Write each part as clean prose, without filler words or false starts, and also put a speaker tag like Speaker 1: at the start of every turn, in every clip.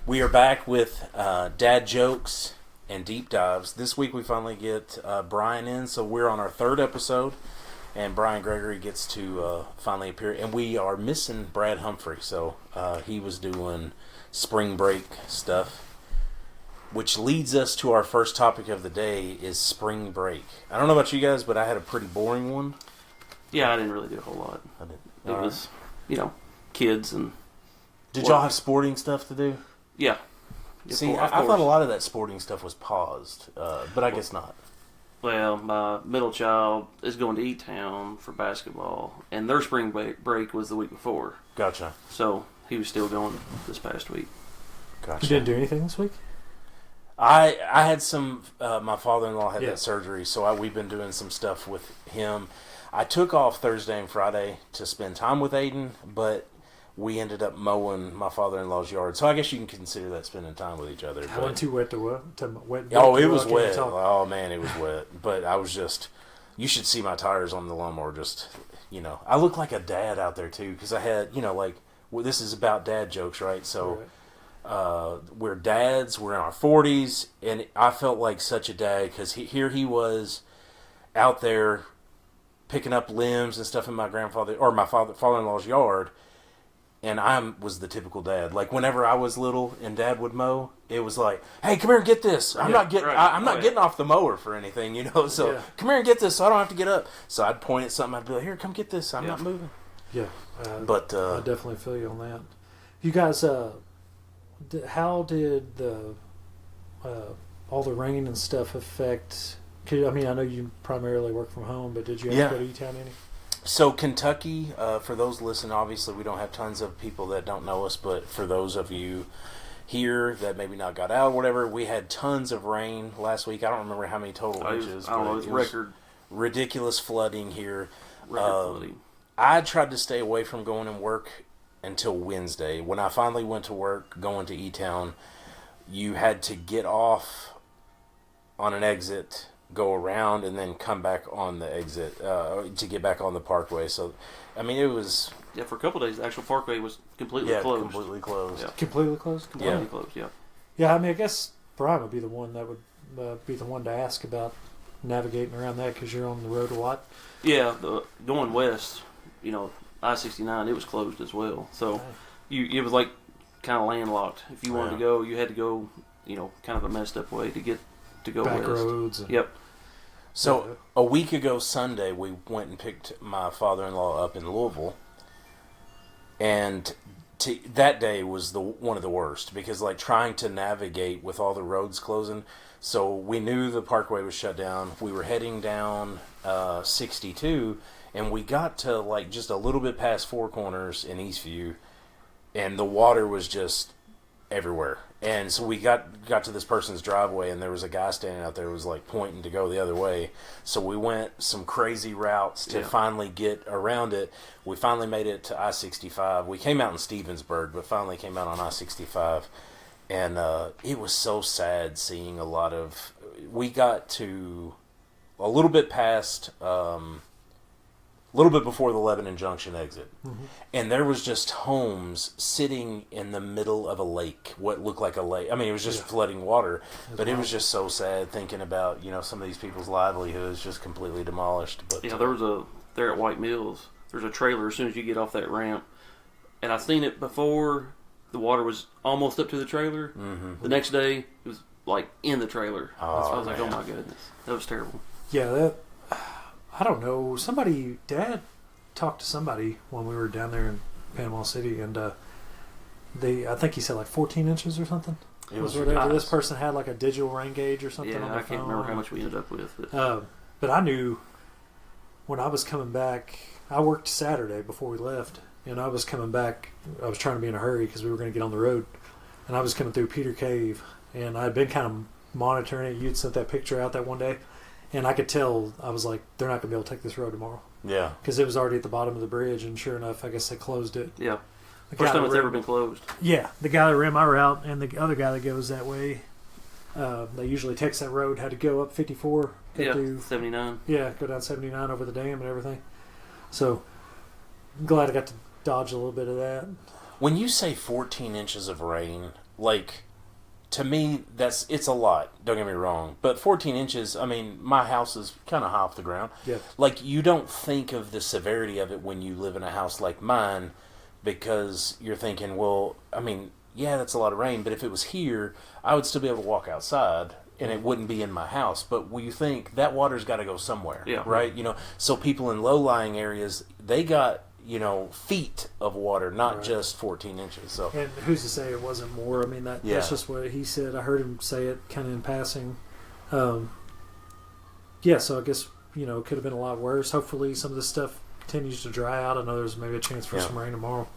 Speaker 1: We are back with dad jokes and deep dives. This week we finally get Brian in, so we're on our third episode, and Brian Gregory gets to finally appear. And we are missing Brad Humphrey, so he was doing spring break stuff, which leads us to our first topic of the day is spring break. I don't know about you guys, but I had a pretty boring one.
Speaker 2: Yeah, I didn't really do a whole lot.
Speaker 1: I didn't.
Speaker 2: It was, kids and...
Speaker 1: Did y'all have sporting stuff to do?
Speaker 2: Yeah.
Speaker 1: See, I thought a lot of that sporting stuff was paused, but I guess not.
Speaker 2: Well, my middle child is going to E-Town for basketball, and their spring break was the week before.
Speaker 1: Gotcha.
Speaker 2: So he was still going this past week.
Speaker 1: Gotcha.
Speaker 3: You didn't do anything this week?
Speaker 1: I had some, my father-in-law had
Speaker 3: Yeah.
Speaker 1: that surgery, so we've been doing some stuff with him. I took off Thursday and Friday to spend time with Aiden, but we ended up mowing my father-in-law's yard. So I guess you can consider that spending time with each other.
Speaker 3: I went too wet to wet.
Speaker 1: Oh, it was wet. Oh, man, it was wet. But I was just, you should see my tires on the lawnmower. Just, I look like a dad out there, too, because I had, this is about dad jokes, right? So we're dads, we're in our 40s, and I felt like such a dad because here he was out there picking up limbs and stuff in my father-in-law's yard. And I was the typical dad. Like whenever I was little and Dad would mow, it was like, "Hey, come here and get this. I'm not getting off the mower for anything, So come here and get this, so I don't have to get up." So I'd point at something. I'd be like, "Here, come get this. I'm not moving."
Speaker 3: Yeah,
Speaker 1: but
Speaker 3: I definitely feel you on that. You guys, how did the all the rain and stuff affect? I know you primarily work from home, but did you have to go to E-Town any?
Speaker 1: So Kentucky, for those listening, obviously we don't have tons of people that don't know us, but for those of you here that maybe not got out or whatever, we had tons of rain last week. I don't remember how many total inches.
Speaker 2: I don't know, it's record.
Speaker 1: Ridiculous flooding here.
Speaker 2: Flooding.
Speaker 1: I tried to stay away from going and work until Wednesday. When I finally went to work, going to E-Town, you had to get off on an exit, go around, and then come back on the exit to get back on the parkway. So, it was...
Speaker 2: Yeah, for a couple of days, the actual parkway was completely closed.
Speaker 1: Completely closed.
Speaker 2: Yeah.
Speaker 3: Completely closed?
Speaker 2: Completely closed, yeah.
Speaker 3: Yeah, I guess Brian would be the one that would be the one to ask about navigating around that because you're on the road a lot.
Speaker 2: Yeah, going west, I-69, it was closed as well. So, it was like kind of landlocked. If you wanted to go, you had to go, kind of a messed up way to get to go
Speaker 3: back
Speaker 2: west.
Speaker 3: Roads.
Speaker 2: Yep.
Speaker 1: So a week ago Sunday, we went and picked my father-in-law up in Louisville, and that day was one of the worst because trying to navigate with all the roads closing. So we knew the parkway was shut down. We were heading down 62, and we got to just a little bit past Four Corners in Eastview, and the water was just everywhere. And so we got to this person's driveway, and there was a guy standing out there who was pointing to go the other way. So we went some crazy routes to finally get around it. We finally made it to I-65. We came out in Stevensburg, but finally came out on I-65. And it was so sad seeing a lot of... We got to a little bit past... a little bit before the Lebanon Junction exit. Mm-hmm. And there was just homes sitting in the middle of a lake, what looked like a lake. It was just flooding water. But it was just so sad thinking about, some of these people's livelihoods just completely demolished. But
Speaker 2: there at White Mills, there's a trailer as soon as you get off that ramp. And I seen it before the water was almost up to the trailer. Mm-hmm. The next day, it was in the trailer. I was like, oh my goodness. That was terrible.
Speaker 3: Yeah, I don't know. Dad talked to somebody when we were down there in Panama City, and I think he said 14 inches or something.
Speaker 1: It was
Speaker 3: whatever. This person had a digital rain gauge or something on their phone.
Speaker 2: I can't remember how much we ended up with.
Speaker 3: But I knew when I was coming back, I worked Saturday before we left, and I was coming back. I was trying to be in a hurry because we were going to get on the road, and I was coming through Peter Cave, and I'd been kind of monitoring it. You'd sent that picture out that one day. And I could tell, I was like, they're not going to be able to take this road tomorrow.
Speaker 1: Yeah.
Speaker 3: Because it was already at the bottom of the bridge, and sure enough, I guess they closed it.
Speaker 2: Yeah. First time it's ever been closed.
Speaker 3: Yeah. The guy that ran my route and the other guy that goes that way, they usually takes that road, had to go up 54.
Speaker 2: Yeah, 79.
Speaker 3: Yeah, go down 79 over the dam and everything. So, I'm glad I got to dodge a little bit of that.
Speaker 1: When you say 14 inches of rain, like, to me, it's a lot. Don't get me wrong. But 14 inches, I mean, my house is kind of high off the ground.
Speaker 3: Yeah.
Speaker 1: Like, you don't think of the severity of it when you live in a house like mine, because you're thinking, well, I mean, yeah, that's a lot of rain, but if it was here, I would still be able to walk outside, and it wouldn't be in my house. But you think that water's got to go somewhere, right? You know, so people in low-lying areas, they got, you know, feet of water, not just 14 inches. So,
Speaker 3: and who's to say it wasn't more? I mean, that's just what he said. I heard him say it kind of in passing. So I guess, you know, it could have been a lot worse. Hopefully some of this stuff continues to dry out. I know there's maybe a chance for some rain tomorrow.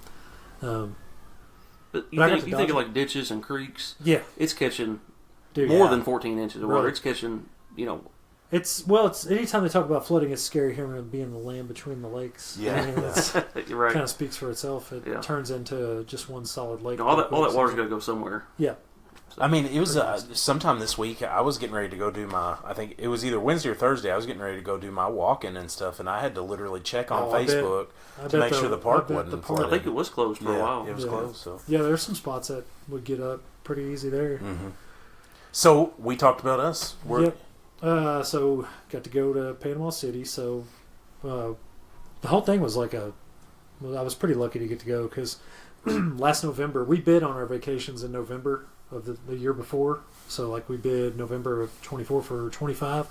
Speaker 2: But you think of like ditches and creeks.
Speaker 3: Yeah.
Speaker 2: It's catching more than 14 inches of water.
Speaker 3: Really?
Speaker 2: It's catching, you know.
Speaker 3: It's anytime they talk about flooding, it's scary hearing it being the land between the lakes.
Speaker 1: Yeah.
Speaker 3: I mean,
Speaker 2: You're right.
Speaker 3: kind of speaks for itself. It turns into just one solid lake.
Speaker 2: All that water's got to go somewhere.
Speaker 3: Yeah.
Speaker 1: So, I mean, it was sometime this week. I was getting ready to go do I think it was either Wednesday or Thursday. I was getting ready to go do my walking and stuff, and I had to literally check on Facebook to make sure the park wasn't flooded.
Speaker 2: I think it was closed for a while.
Speaker 1: It was closed. So
Speaker 3: there's some spots that would get up pretty easy there.
Speaker 1: Mm-hmm. So we talked about us.
Speaker 3: So got to go to Panama City. So the whole thing was like I was pretty lucky to get to go because last November we bid on our vacations in November of the year before. So like we bid November of 24 for 25,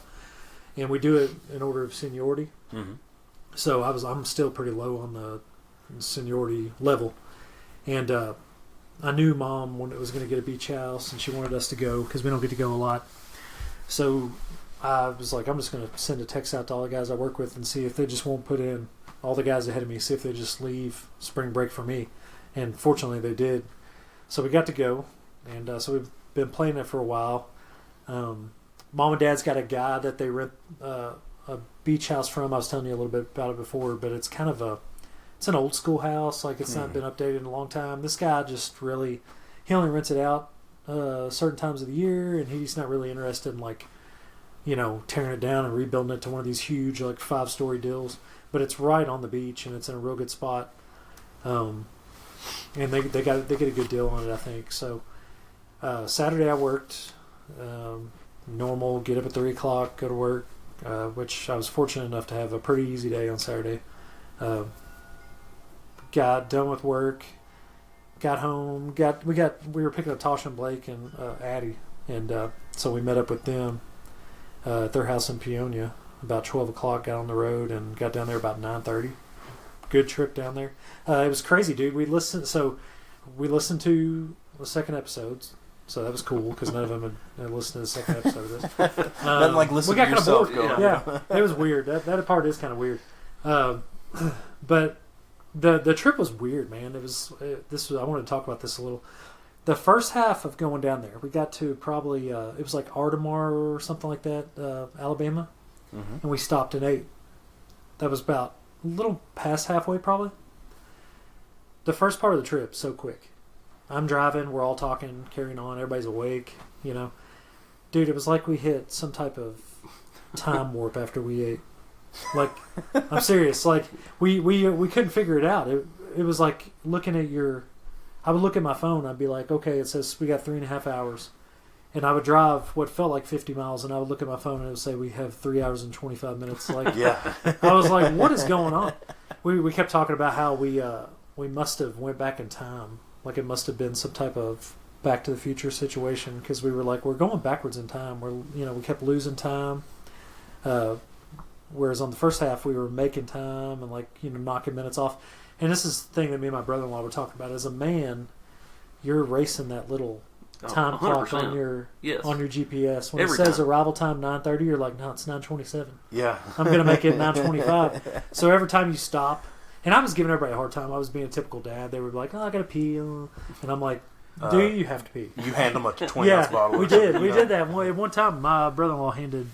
Speaker 3: and we do it in order of seniority.
Speaker 1: Mm-hmm.
Speaker 3: So I'm still pretty low on the seniority level, and I knew Mom when it was going to get a beach house, and she wanted us to go because we don't get to go a lot. So I was like, I'm just going to send a text out to all the guys I work with and see if they just won't put in all the guys ahead of me, see if they just leave spring break for me. And fortunately they did. So we got to go, and so we've been playing it for a while. Mom and Dad's got a guy that they rent a beach house from. I was telling you a little bit about it before, but it's kind of it's an old school house. Like it's not been updated in a long time. This guy just really, he only rents it out certain times of the year, and he's not really interested in like, you know, tearing it down and rebuilding it to one of these huge like 5-story deals. But it's right on the beach, and it's in a real good spot. And they get a good deal on it, I think. So Saturday I worked normal, get up at 3 o'clock, go to work, which I was fortunate enough to have a pretty easy day on Saturday. Got done with work, got home, we were picking up Tasha and Blake and Addie, and so we met up with them at their house in Peonia about 12 o'clock, got on the road and got down there about 9:30. Good trip down there. It was crazy, dude. We listened to the second episodes, so that was cool because none of them had listened to the second episode of this.
Speaker 1: Nothing like listen
Speaker 3: we got
Speaker 1: to
Speaker 3: kind
Speaker 1: yourself
Speaker 3: of bored.
Speaker 1: go.
Speaker 3: Yeah, it was weird. That part is kind of weird. But the trip was weird, man. I wanted to talk about this a little. The first half of going down there, we got to probably it was like Ardmore or something like that, Alabama, and we stopped and ate. That was about a little past halfway, probably. The first part of the trip, so quick. I'm driving, we're all talking, carrying on, everybody's awake, you know. Dude, it was like we hit some type of time warp after we ate. Like, I'm serious. Like, we couldn't figure it out. It was like looking at I would look at my phone, I'd be like, okay, it says we got 3.5 hours. And I would drive what felt like 50 miles, and I would look at my phone and it would say we have 3 hours and 25 minutes. Like, I was like, what is going on? We kept talking about how we must have went back in time. Like it must have been some type of Back to the Future situation because we were like, we're going backwards in time. We kept losing time. Whereas on the first half, we were making time and like, knocking minutes off. And this is the thing that me and my brother-in-law were talking about. As a man, you're racing that little time clock on your GPS. When
Speaker 2: Every
Speaker 3: it says
Speaker 2: time.
Speaker 3: arrival time 9:30, you're like, no, it's 9:27.
Speaker 1: Yeah.
Speaker 3: I'm going to make it 9:25. So every time you stop, and I was giving everybody a hard time. I was being a typical dad. They were like, oh, I got to pee. And I'm like, do you have to pee?
Speaker 1: You hand them a 20-ounce bottle.
Speaker 3: We did. We did that. One time, my brother-in-law handed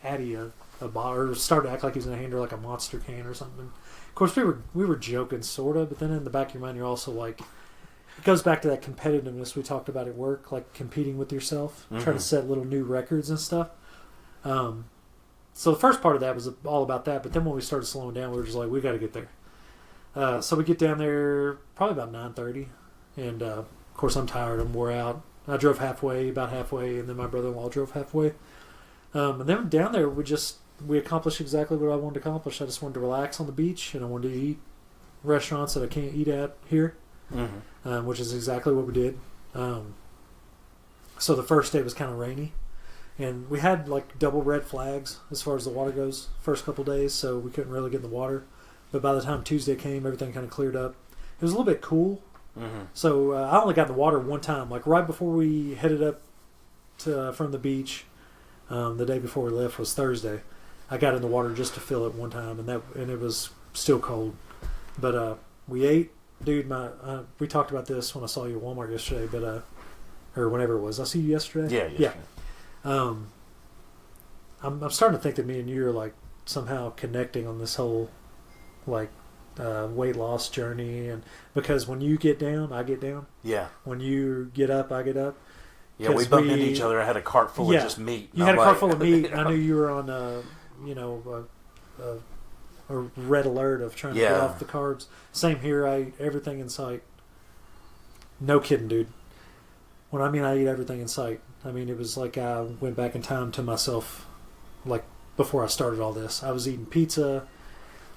Speaker 3: Addie a bottle, or started to act like he was going to hand her like a Monster can or something. Of course, we were joking, sort of, but then in the back of your mind, you're also like, it goes back to that competitiveness we talked about at work, like competing with yourself, trying to set little new records and stuff. So the first part of that was all about that, but then when we started slowing down, we were just like, we got to get there. So we get down there probably about 9:30, and of course, I'm tired. I'm wore out. I drove about halfway, and then my brother-in-law drove halfway. And then down there, we accomplished exactly what I wanted to accomplish. I just wanted to relax on the beach, and I wanted to eat restaurants that I can't eat at here, which is exactly what we did. So the first day was kind of rainy, and we had like double red flags as far as the water goes first couple days, so we couldn't really get in the water. But by the time Tuesday came, everything kind of cleared up. It was a little bit cool. So I only got in the water one time, like right before we headed up from the beach. The day before we left was Thursday. I got in the water just to fill it one time, and it was still cold. But we ate, dude. We talked about this when I saw you at Walmart yesterday, but or whenever it was. I see you yesterday.
Speaker 1: Yeah.
Speaker 3: I'm starting to think that me and you are like somehow connecting on this whole like weight loss journey, and because when you get down, I get down.
Speaker 1: Yeah.
Speaker 3: When you get up, I get up.
Speaker 1: Yeah, we bumped into each other. I had a cart full of just meat.
Speaker 3: You had a cart full of meat. And I knew you were on a red alert of trying to get off the carbs. Same here. I ate everything in sight. No kidding, dude. When I mean I eat everything in sight, I mean it was like I went back in time to myself, like before I started all this. I was eating pizza.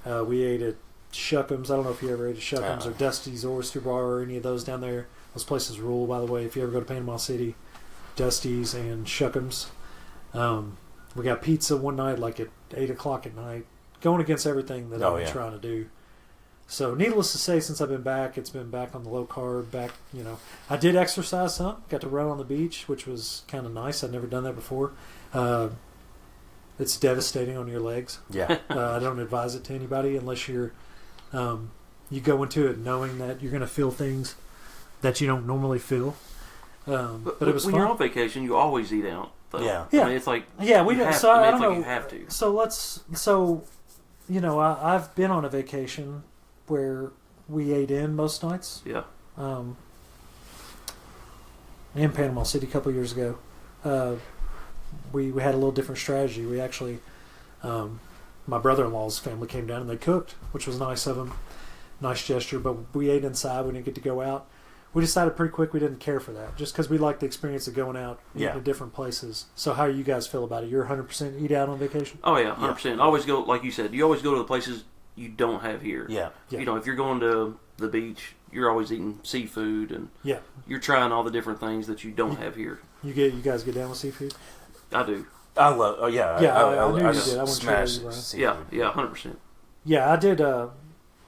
Speaker 3: We ate at Shuckums. I don't know if you ever ate at Shuckums or Dusty's Oyster Bar or any of those down there. Those places rule, by the way. If you ever go to Panama City, Dusty's and Shuckums. We got pizza one night, like at 8 o'clock at night, going against everything that I've been trying to do. So, needless to say, since I've been back, it's been back on the low carb. I did exercise some. Got to run on the beach, which was kind of nice. I'd never done that before. It's devastating on your legs.
Speaker 1: Yeah.
Speaker 3: I don't advise it to anybody unless you go into it knowing that you're going to feel things that you don't normally feel. But it was
Speaker 2: when
Speaker 3: fun.
Speaker 2: you're on vacation, you always eat out. Though.
Speaker 1: Yeah.
Speaker 2: I mean, it's like
Speaker 3: we don't. So I don't know.
Speaker 2: You have to.
Speaker 3: I've been on a vacation where we ate in most nights.
Speaker 2: Yeah.
Speaker 3: In Panama City a couple of years ago, we had a little different strategy. We actually, my brother-in-law's family came down and they cooked, which was nice of them. Nice gesture, but we ate inside. We didn't get to go out. We decided pretty quick we didn't care for that, just because we liked the experience of going out to different places. So how do you guys feel about it? You're 100% eat out on vacation?
Speaker 2: Oh, yeah, 100%. Always go, like you said, you always go to the places you don't have here.
Speaker 1: Yeah.
Speaker 2: If you're going to the beach, you're always eating seafood, and you're trying all the different things that you don't have here.
Speaker 3: You guys get down with seafood?
Speaker 2: I do.
Speaker 1: I love. Oh yeah.
Speaker 3: I knew you did. I want to
Speaker 1: smash
Speaker 3: try
Speaker 1: seafood.
Speaker 2: Yeah, 100%.
Speaker 3: Yeah,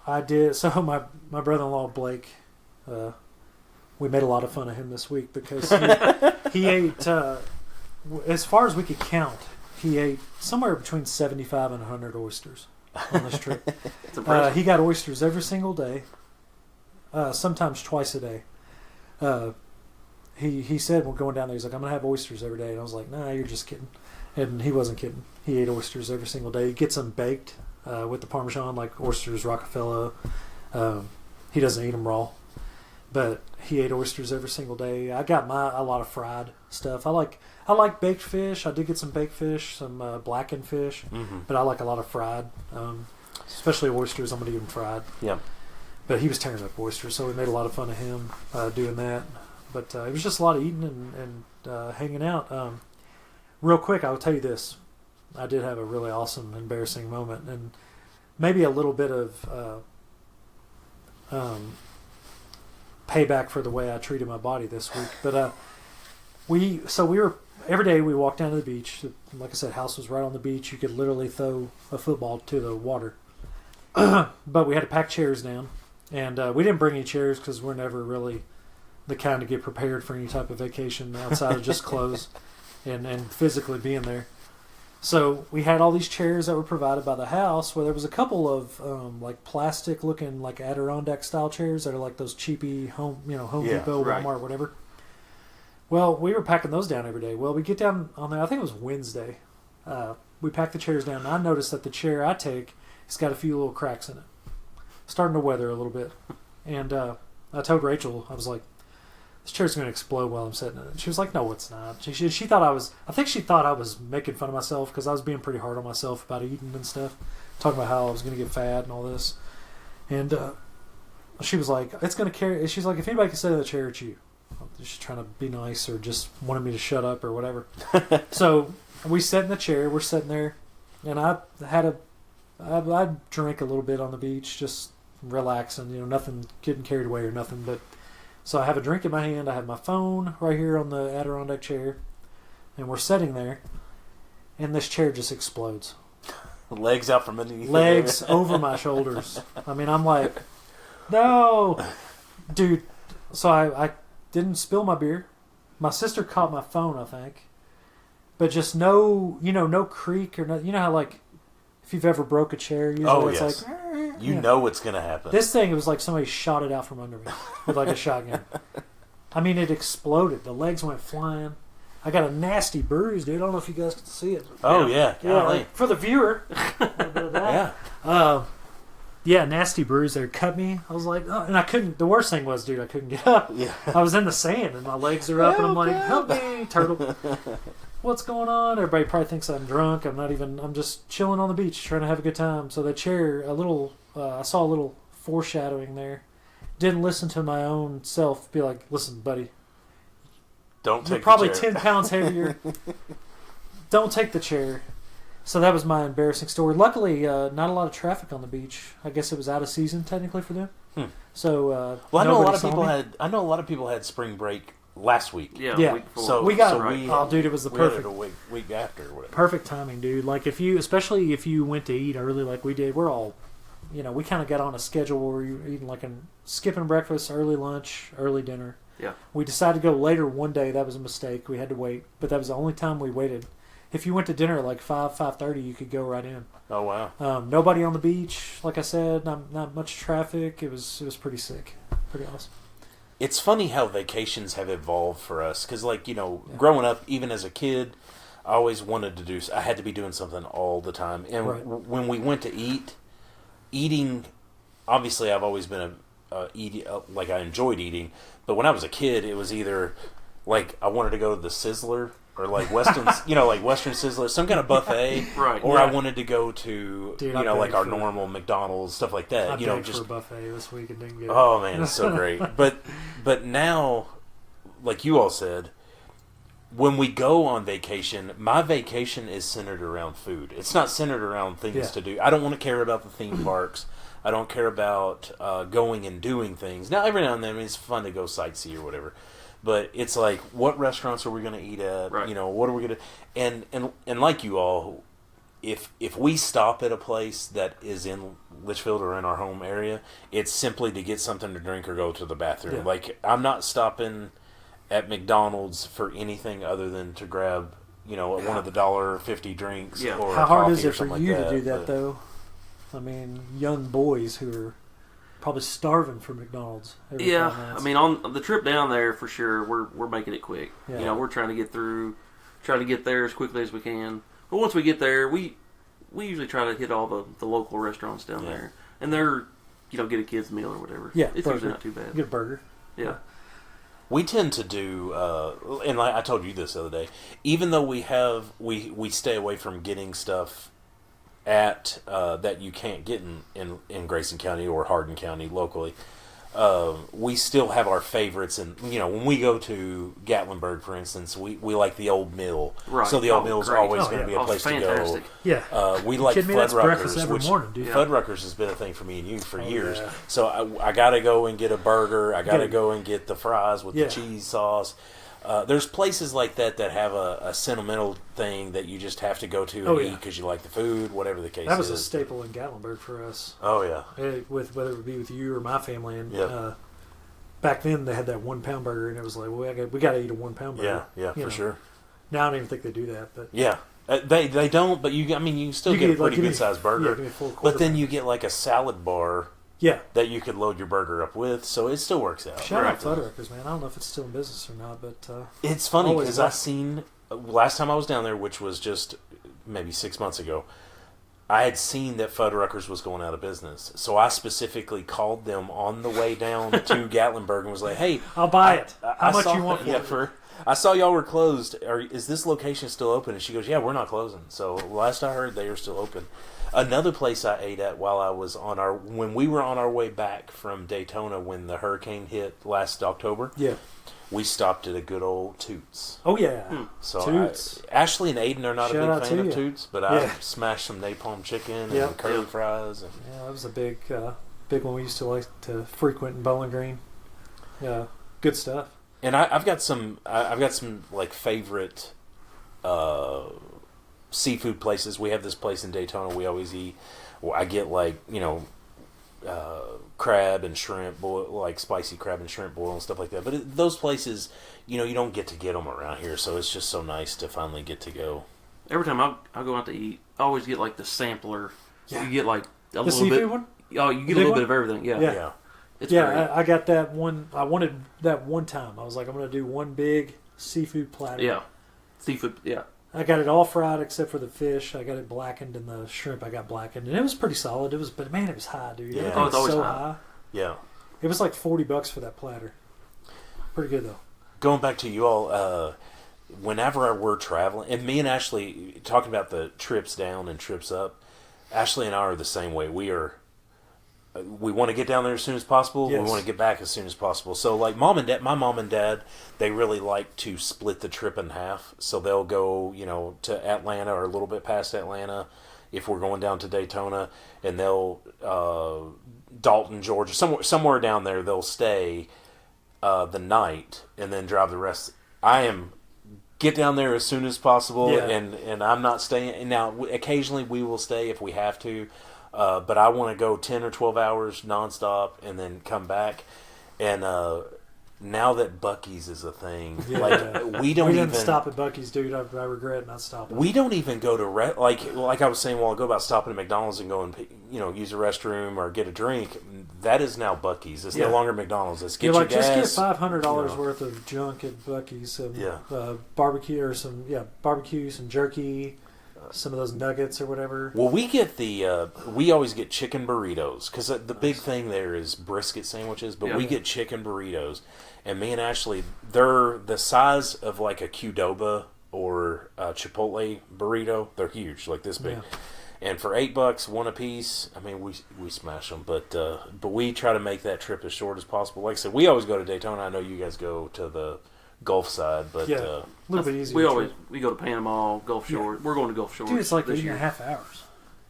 Speaker 3: I did. So my brother-in-law Blake, we made a lot of fun of him this week because he ate, as far as we could count, he ate somewhere between 75 and 100 oysters on this trip.
Speaker 2: That's impressive.
Speaker 3: He got oysters every single day, sometimes twice a day. He said, we're going down there, he's like, I'm going to have oysters every day. And I was like, nah, you're just kidding. And he wasn't kidding. He ate oysters every single day. He gets them baked with the Parmesan, like oysters Rockefeller. He doesn't eat them raw. But he ate oysters every single day. I got a lot of fried stuff. I like baked fish. I did get some baked fish, some blackened fish. Mm-hmm. But I like a lot of fried, especially oysters. I'm going to eat them fried.
Speaker 1: Yeah.
Speaker 3: But he was tearing up oysters, so we made a lot of fun of him doing that. But it was just a lot of eating and hanging out. Real quick, I'll tell you this. I did have a really awesome, embarrassing moment. And maybe a little bit of payback for the way I treated my body this week. But we were every day we walked down to the beach. Like I said, house was right on the beach. You could literally throw a football to the water. But we had to pack chairs down, and we didn't bring any chairs because we're never really the kind to get prepared for any type of vacation outside of just clothes and physically being there. So we had all these chairs that were provided by the house, where there was a couple of like plastic looking like Adirondack style chairs that are like those cheapy Home Depot, Walmart, whatever. Well, we were packing those down every day. Well, we get down on there, I think it was Wednesday. We packed the chairs down, and I noticed that the chair I take, it's got a few little cracks in it. Starting to weather a little bit. And I told Rachel, I was like, this chair's going to explode while I'm sitting in it. She was like, no, it's not. She thought I think she thought I was making fun of myself because I was being pretty hard on myself about eating and stuff. Talking about how I was going to get fat and all this. And she was like, it's going to carry. She's like, if anybody can sit in the chair, it's you. just trying to be nice or just wanted me to shut up or whatever. So we sat in the chair. We're sitting there, and I drank a little bit on the beach, just relaxing. Nothing, getting carried away or nothing. But so I have a drink in my hand. I have my phone right here on the Adirondack chair, and we're sitting there, and this chair just explodes.
Speaker 1: Legs out from underneath.
Speaker 3: Legs over my shoulders. I mean, I'm like, no, dude. So I didn't spill my beer. My sister caught my phone, I think, but just no creak or no. You know how like if you've ever broke a chair, usually it's like
Speaker 1: you know what's gonna happen.
Speaker 3: This thing, it was like somebody shot it out from under me with like a shotgun. I mean, it exploded. The legs went flying. I got a nasty bruise, dude. I don't know if you guys can see it.
Speaker 1: Oh yeah.
Speaker 3: Like, for the viewer. Yeah, nasty bruise there. Cut me. I was like, oh, and I couldn't. The worst thing was, dude, I couldn't get up. Yeah. I was in the sand and my legs are up, and I'm like, help me, turtle. What's going on? Everybody probably thinks I'm drunk. I'm just chilling on the beach, trying to have a good time. So the chair, I saw a little foreshadowing there. Didn't listen to my own self. Be like, listen, buddy.
Speaker 1: Don't take
Speaker 3: You're probably
Speaker 1: the chair.
Speaker 3: 10 pounds heavier. Don't take the chair. So that was my embarrassing story. Luckily, not a lot of traffic on the beach. I guess it was out of season technically for them. So
Speaker 1: I know a lot of people had spring break last week.
Speaker 2: Yeah.
Speaker 3: Yeah.
Speaker 2: Week before.
Speaker 3: So we got. Dude, it was the perfect
Speaker 1: a week after or whatever.
Speaker 3: Perfect timing, dude. Like especially if you went to eat early, like we did. We're all, we kind of got on a schedule where we were eating skipping breakfast, early lunch, early dinner.
Speaker 2: Yeah.
Speaker 3: We decided to go later one day. That was a mistake. We had to wait, but that was the only time we waited. If you went to dinner at like 5:30, you could go right in.
Speaker 1: Oh wow!
Speaker 3: Nobody on the beach, like I said, not much traffic. It was pretty sick, pretty awesome.
Speaker 1: It's funny how vacations have evolved for us because, growing up, even as a kid, I always wanted to do. I had to be doing something all the time, and when we went to eating, obviously, I've always been like I enjoyed eating, but when I was a kid, it was either like I wanted to go to the Sizzler. Or like Western, like Western Sizzler, some kind of buffet,
Speaker 2: right?
Speaker 1: Or I wanted to go to,
Speaker 3: Dude,
Speaker 1: like our normal McDonald's stuff like that.
Speaker 3: I
Speaker 1: just
Speaker 3: for a buffet this week and didn't get it.
Speaker 1: Oh man, it's so great. But now, like you all said, when we go on vacation, my vacation is centered around food. It's not centered around things to do. I don't want to care about the theme parks. I don't care about going and doing things. Now, every now and then, it's fun to go sightsee or whatever. But it's like, what restaurants are we going to eat at?
Speaker 2: Right.
Speaker 1: What are we going to... And like you all, if we stop at a place that is in Litchfield or in our home area, it's simply to get something to drink or go to the bathroom.
Speaker 3: Yeah.
Speaker 1: Like, I'm not stopping at McDonald's for anything other than to grab, one of the $1.50 drinks or
Speaker 3: How hard is
Speaker 1: coffee or
Speaker 3: it for
Speaker 1: something
Speaker 3: you
Speaker 1: like
Speaker 3: to do that, though? I mean, young boys who are... probably starving for McDonald's.
Speaker 2: I mean, on the trip down there, for sure, we're making it quick.
Speaker 3: Yeah.
Speaker 2: We're trying to get there as quickly as we can. But once we get there, we usually try to hit all the local restaurants down there, and they're get a kid's meal or whatever.
Speaker 3: Yeah,
Speaker 2: it's usually not too bad.
Speaker 3: Get a burger.
Speaker 2: Yeah.
Speaker 1: We tend to do, and I told you this the other day. Even though we stay away from getting stuff at that you can't get in Grayson County or Hardin County locally, we still have our favorites. And when we go to Gatlinburg, for instance, we like the Old Mill.
Speaker 2: Right.
Speaker 1: So the Old Mill is always going to be a place
Speaker 2: fantastic.
Speaker 1: to go.
Speaker 3: Yeah.
Speaker 1: We like
Speaker 3: Fuddruckers,
Speaker 1: which
Speaker 3: morning, dude.
Speaker 1: Fuddruckers has been a thing for me and you for years.
Speaker 3: Yeah.
Speaker 1: So I got to go and get a burger. I got to go and get the fries with the cheese sauce. There's places like that have a sentimental thing that you just have to go to and eat because you like the food, whatever the case is.
Speaker 3: That was a staple in Gatlinburg for us.
Speaker 1: Oh, yeah.
Speaker 3: Whether it be with you or my family. And back then, they had that 1 pound burger, and it was like, well, we got to eat a 1 pound burger.
Speaker 1: Yeah, for sure.
Speaker 3: Now I don't even think they do that. But
Speaker 1: yeah. They don't, but you still get a pretty good sized burger.
Speaker 3: Give me a full quarter
Speaker 1: but then you get like a salad bar.
Speaker 3: Yeah.
Speaker 1: That you could load your burger up with, so it still works out.
Speaker 3: Shout out Fuddruckers, man. I don't know if it's still in business or not, but...
Speaker 1: it's funny, because I seen... Last time I was down there, which was just maybe 6 months ago, I had seen that Fuddruckers was going out of business. So I specifically called them on the way down to Gatlinburg and was like, hey...
Speaker 3: I'll buy it. How much you want for it?
Speaker 1: I saw y'all were closed. Is this location still open? And she goes, yeah, we're not closing. So last I heard, they are still open. Another place I ate at while I was when we were on our way back from Daytona when the hurricane hit last October.
Speaker 3: Yeah.
Speaker 1: We stopped at a good old Toots.
Speaker 3: Oh yeah.
Speaker 1: So
Speaker 3: Toots.
Speaker 1: Ashley and Aiden are not
Speaker 3: Shout
Speaker 1: a
Speaker 3: out
Speaker 1: big fan
Speaker 3: to
Speaker 1: of
Speaker 3: you.
Speaker 1: Toots, but I smashed some napalm chicken and curly fries. And
Speaker 3: Yeah, that was a big one we used to like to frequent in Bowling Green. Yeah, good stuff.
Speaker 1: And I've got some like favorite seafood places. We have this place in Daytona we always eat. Well, I get like crab and shrimp boil, like spicy crab and shrimp boil and stuff like that. But those places, you don't get to get them around here, so it's just so nice to finally get to go.
Speaker 2: Every time I go out to eat, I always get like the sampler.
Speaker 3: Yeah.
Speaker 2: You get like a
Speaker 3: The
Speaker 2: little
Speaker 3: seafood
Speaker 2: bit.
Speaker 3: one?
Speaker 2: Oh, you get a
Speaker 3: big
Speaker 2: little
Speaker 3: one?
Speaker 2: bit of everything. Yeah.
Speaker 3: Yeah.
Speaker 2: It's great.
Speaker 3: I got that one. I wanted that one time. I was like, I'm going to do one big seafood platter.
Speaker 2: Yeah. Seafood. Yeah.
Speaker 3: I got it all fried except for the fish. I got it blackened, and the shrimp I got blackened, and it was pretty solid. But man, it was high, dude.
Speaker 1: Yeah.
Speaker 3: Everything
Speaker 2: Oh, it's
Speaker 3: was
Speaker 2: always
Speaker 3: so
Speaker 2: high.
Speaker 3: high.
Speaker 1: Yeah.
Speaker 3: It was like $40 for that platter. Pretty good though.
Speaker 1: Going back to you all, whenever we're traveling, and me and Ashley talking about the trips down and trips up, Ashley and I are the same way. We want to get down there as soon as possible.
Speaker 3: Yes.
Speaker 1: We want to get back as soon as possible. So, like my mom and dad, they really like to split the trip in half. So they'll go, to Atlanta or a little bit past Atlanta, if we're going down to Daytona, and they'll Dalton, Georgia, somewhere down there. They'll stay the night and then drive the rest. I am get down there as soon as possible, and I'm not staying. Now, occasionally we will stay if we have to. But I want to go 10 or 12 hours nonstop and then come back. And now that Buc-ee's is a thing, we didn't
Speaker 3: stop at Buc-ee's, dude. I regret not stopping.
Speaker 1: We don't even go to like I was saying a while ago about stopping at McDonald's and going, use a restroom or get a drink. That is now Buc-ee's. It's no longer McDonald's. It's get your gas.
Speaker 3: Just get $500 worth of junk at Buc-ee's. Barbecue or some jerky. Some of those nuggets or whatever.
Speaker 1: Well, we get we always get chicken burritos because the big thing there is brisket sandwiches, but we get chicken burritos. And me and Ashley, they're the size of like a Qdoba or a Chipotle burrito. They're huge, like this big. Yeah. And for $8, one a piece, I mean, we smash them. But we try to make that trip as short as possible. Like I said, we always go to Daytona. I know you guys go to the Gulf side, but
Speaker 3: a little bit easier.
Speaker 2: We go to Panama, Gulf Shores. We're going to Gulf Shores.
Speaker 3: Dude, it's like 8.5 hours.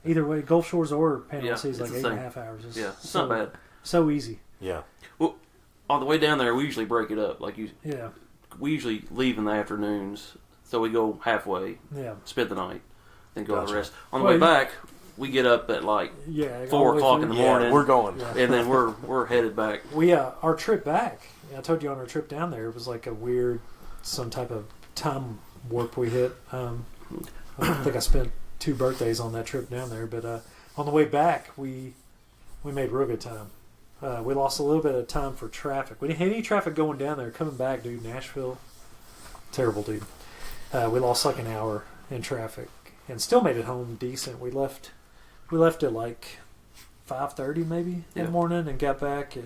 Speaker 3: Either way, Gulf Shores or Panama City is like 8.5 hours.
Speaker 2: It's not bad.
Speaker 3: So easy.
Speaker 1: Yeah.
Speaker 2: Well, on the way down there, we usually break it up.
Speaker 3: Yeah.
Speaker 2: We usually leave in the afternoons, so we go halfway.
Speaker 3: Yeah.
Speaker 2: Spend the night, then go the rest. On the way back, we get up at 4 o'clock in the morning.
Speaker 1: We're going,
Speaker 2: and then we're headed back.
Speaker 3: Our trip back. I told you on our trip down there, it was like a weird, some type of time warp we hit. I think I spent 2 birthdays on that trip down there, but on the way back, we made real good time. We lost a little bit of time for traffic. We didn't have any traffic going down there. Coming back, dude, Nashville, terrible, dude. We lost like an hour in traffic and still made it home decent. We left at like 5:30 maybe in the morning and got back at,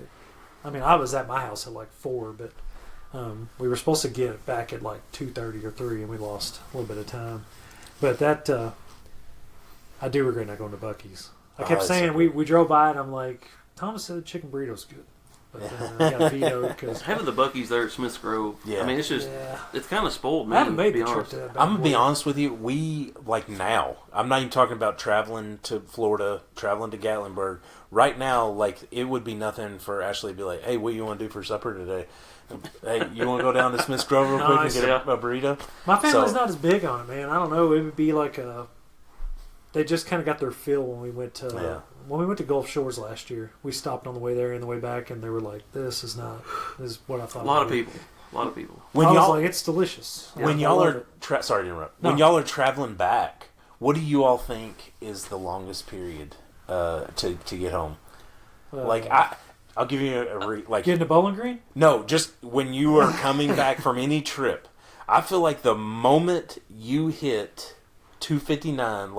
Speaker 3: I was at my house at like 4, but we were supposed to get back at like 2:30 or 3, and we lost a little bit of time. But that, I do regret not going to Buc-ee's. I kept saying, we drove by, and I'm like, Thomas said chicken burrito's good. But then I got vetoed because
Speaker 2: having the Buc-ee's there at Smith's Grove, it's just, it's kind of spoiled me.
Speaker 3: I haven't made the trip to that.
Speaker 1: I'm going to be honest with you, we, now, I'm not even talking about traveling to Florida, traveling to Gatlinburg. Right now, it would be nothing for Ashley to be like, hey, what do you want to do for supper today? Hey, you want to go down to Smith's Grove real quick and get a burrito?
Speaker 3: My family's not as big on it, man. I don't know. It would be like they just kind of got their fill when we went to Gulf Shores last year. We stopped on the way there and the way back, and they were like, this is what I thought.
Speaker 2: A lot of people.
Speaker 3: When I was like, it's delicious.
Speaker 1: When y'all are sorry to interrupt. No. When y'all are traveling back, what do you all think is the longest period to get home? I'll give you
Speaker 3: getting to Bowling Green.
Speaker 1: No, just when you are coming back from any trip. I feel like the moment you hit 259,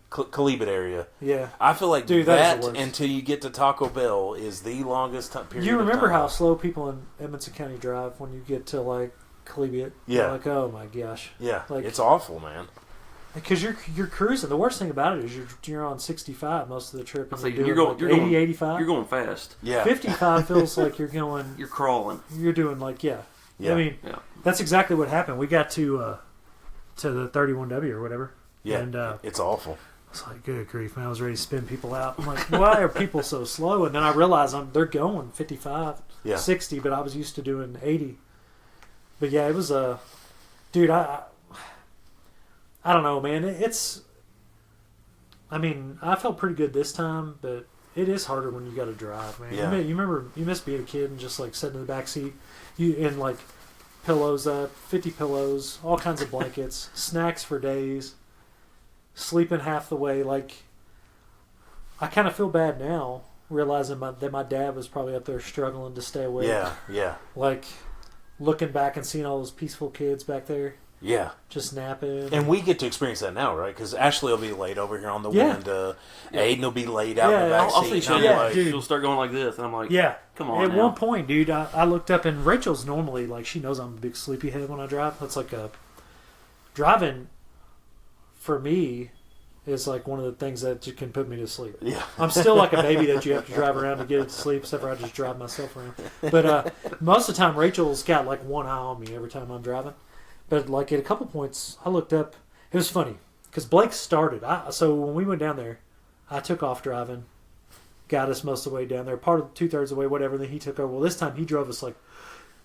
Speaker 1: Calibut area.
Speaker 3: Yeah,
Speaker 1: I feel like that until you get to Taco Bell is the longest time period.
Speaker 3: You remember how slow people in Edmonson County drive when you get to collegiate.
Speaker 1: Yeah.
Speaker 3: You're like, oh my gosh.
Speaker 1: Yeah.
Speaker 3: Like,
Speaker 1: it's awful, man.
Speaker 3: Because you're cruising. The worst thing about it is you're on 65 most of the trip. And
Speaker 2: You're going
Speaker 3: 85.
Speaker 2: You're going fast.
Speaker 1: Yeah.
Speaker 3: 55 feels like you're going.
Speaker 2: You're crawling.
Speaker 3: You're doing like
Speaker 1: Yeah.
Speaker 3: I mean, that's exactly what happened. We got to the 31W or whatever.
Speaker 1: Yeah.
Speaker 3: And
Speaker 1: it's awful.
Speaker 3: I was like, good grief, man! I was ready to spin people out. I'm like, why are people so slow? And then I realized they're going 55, 60, but I was used to doing 80. But yeah, it was dude. I don't know, man. I mean, I felt pretty good this time, but it is harder when you got to drive, man.
Speaker 1: Yeah.
Speaker 3: You remember, you miss being a kid and just like sitting in the back seat, and like pillows up, 50 pillows, all kinds of blankets, snacks for days, sleeping half the way. Like, I kind of feel bad now, realizing that my dad was probably up there struggling to stay awake.
Speaker 1: Yeah.
Speaker 3: Like, looking back and seeing all those peaceful kids back there.
Speaker 1: Yeah.
Speaker 3: Just napping.
Speaker 1: And we get to experience that now, right? Because Ashley will be laid over here on the window. Aiden will be laid out in the back
Speaker 2: I'll see
Speaker 1: seat.
Speaker 2: Shane, she'll start going like this, and I'm like, come on.
Speaker 3: At
Speaker 2: now.
Speaker 3: one point, dude, I looked up, and Rachel's normally, like, she knows I'm a big sleepyhead when I drive. That's like driving, for me, is like one of the things that can put me to sleep.
Speaker 1: Yeah.
Speaker 3: I'm still like a baby that you have to drive around to get it to sleep, except for I just drive myself around. But most of the time, Rachel's got like one eye on me every time I'm driving. But like at a couple points, I looked up. It was funny because Blake started. So when we went down there, I took off driving, got us most of the way down there, part of 2/3 of the way, whatever. Then he took over. Well, this time he drove us like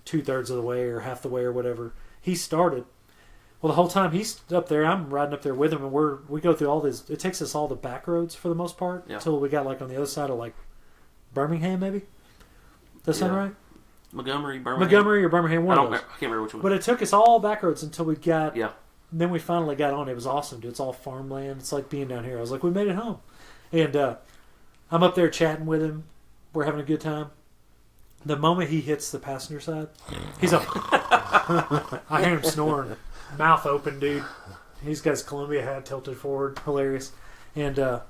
Speaker 3: 2/3 of the way or half the way or whatever. He started. Well, the whole time he's up there, I'm riding up there with him, and we go through all this. It takes us all the back roads for the most part until we got like on the other side of like Birmingham, maybe. Does that sound right?
Speaker 2: Montgomery or
Speaker 3: Birmingham, one of those.
Speaker 2: I can't remember which one.
Speaker 3: But it took us all back roads until we got.
Speaker 2: Yeah.
Speaker 3: Then we finally got on. It was awesome, dude. It's all farmland. It's like being down here. I was like, we made it home. And I'm up there chatting with him. We're having a good time. The moment he hits the passenger side, he's up. I hear him snoring, mouth open, dude. He's got his Columbia hat tilted forward. Hilarious. And I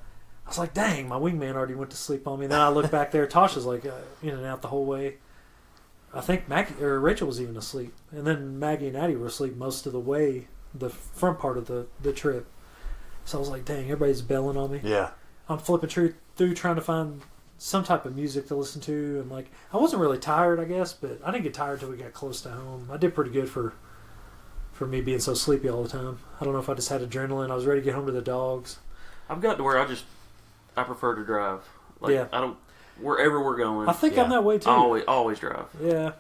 Speaker 3: was like, dang, my wingman already went to sleep on me. And then I look back there. Tasha's like in and out the whole way. I think Rachel was even asleep. And then Maggie and Addie were asleep most of the way, the front part of the trip. So I was like, dang, everybody's belling on me.
Speaker 1: Yeah.
Speaker 3: I'm flipping through trying to find some type of music to listen to. And like, I wasn't really tired, I guess, but I didn't get tired till we got close to home. I did pretty good for me being so sleepy all the time. I don't know if I just had adrenaline. I was ready to get home to the dogs.
Speaker 2: I've got to where I prefer to drive. Like, I don't. Wherever we're going.
Speaker 3: I think I'm that way too.
Speaker 2: I always drive.
Speaker 3: Yeah.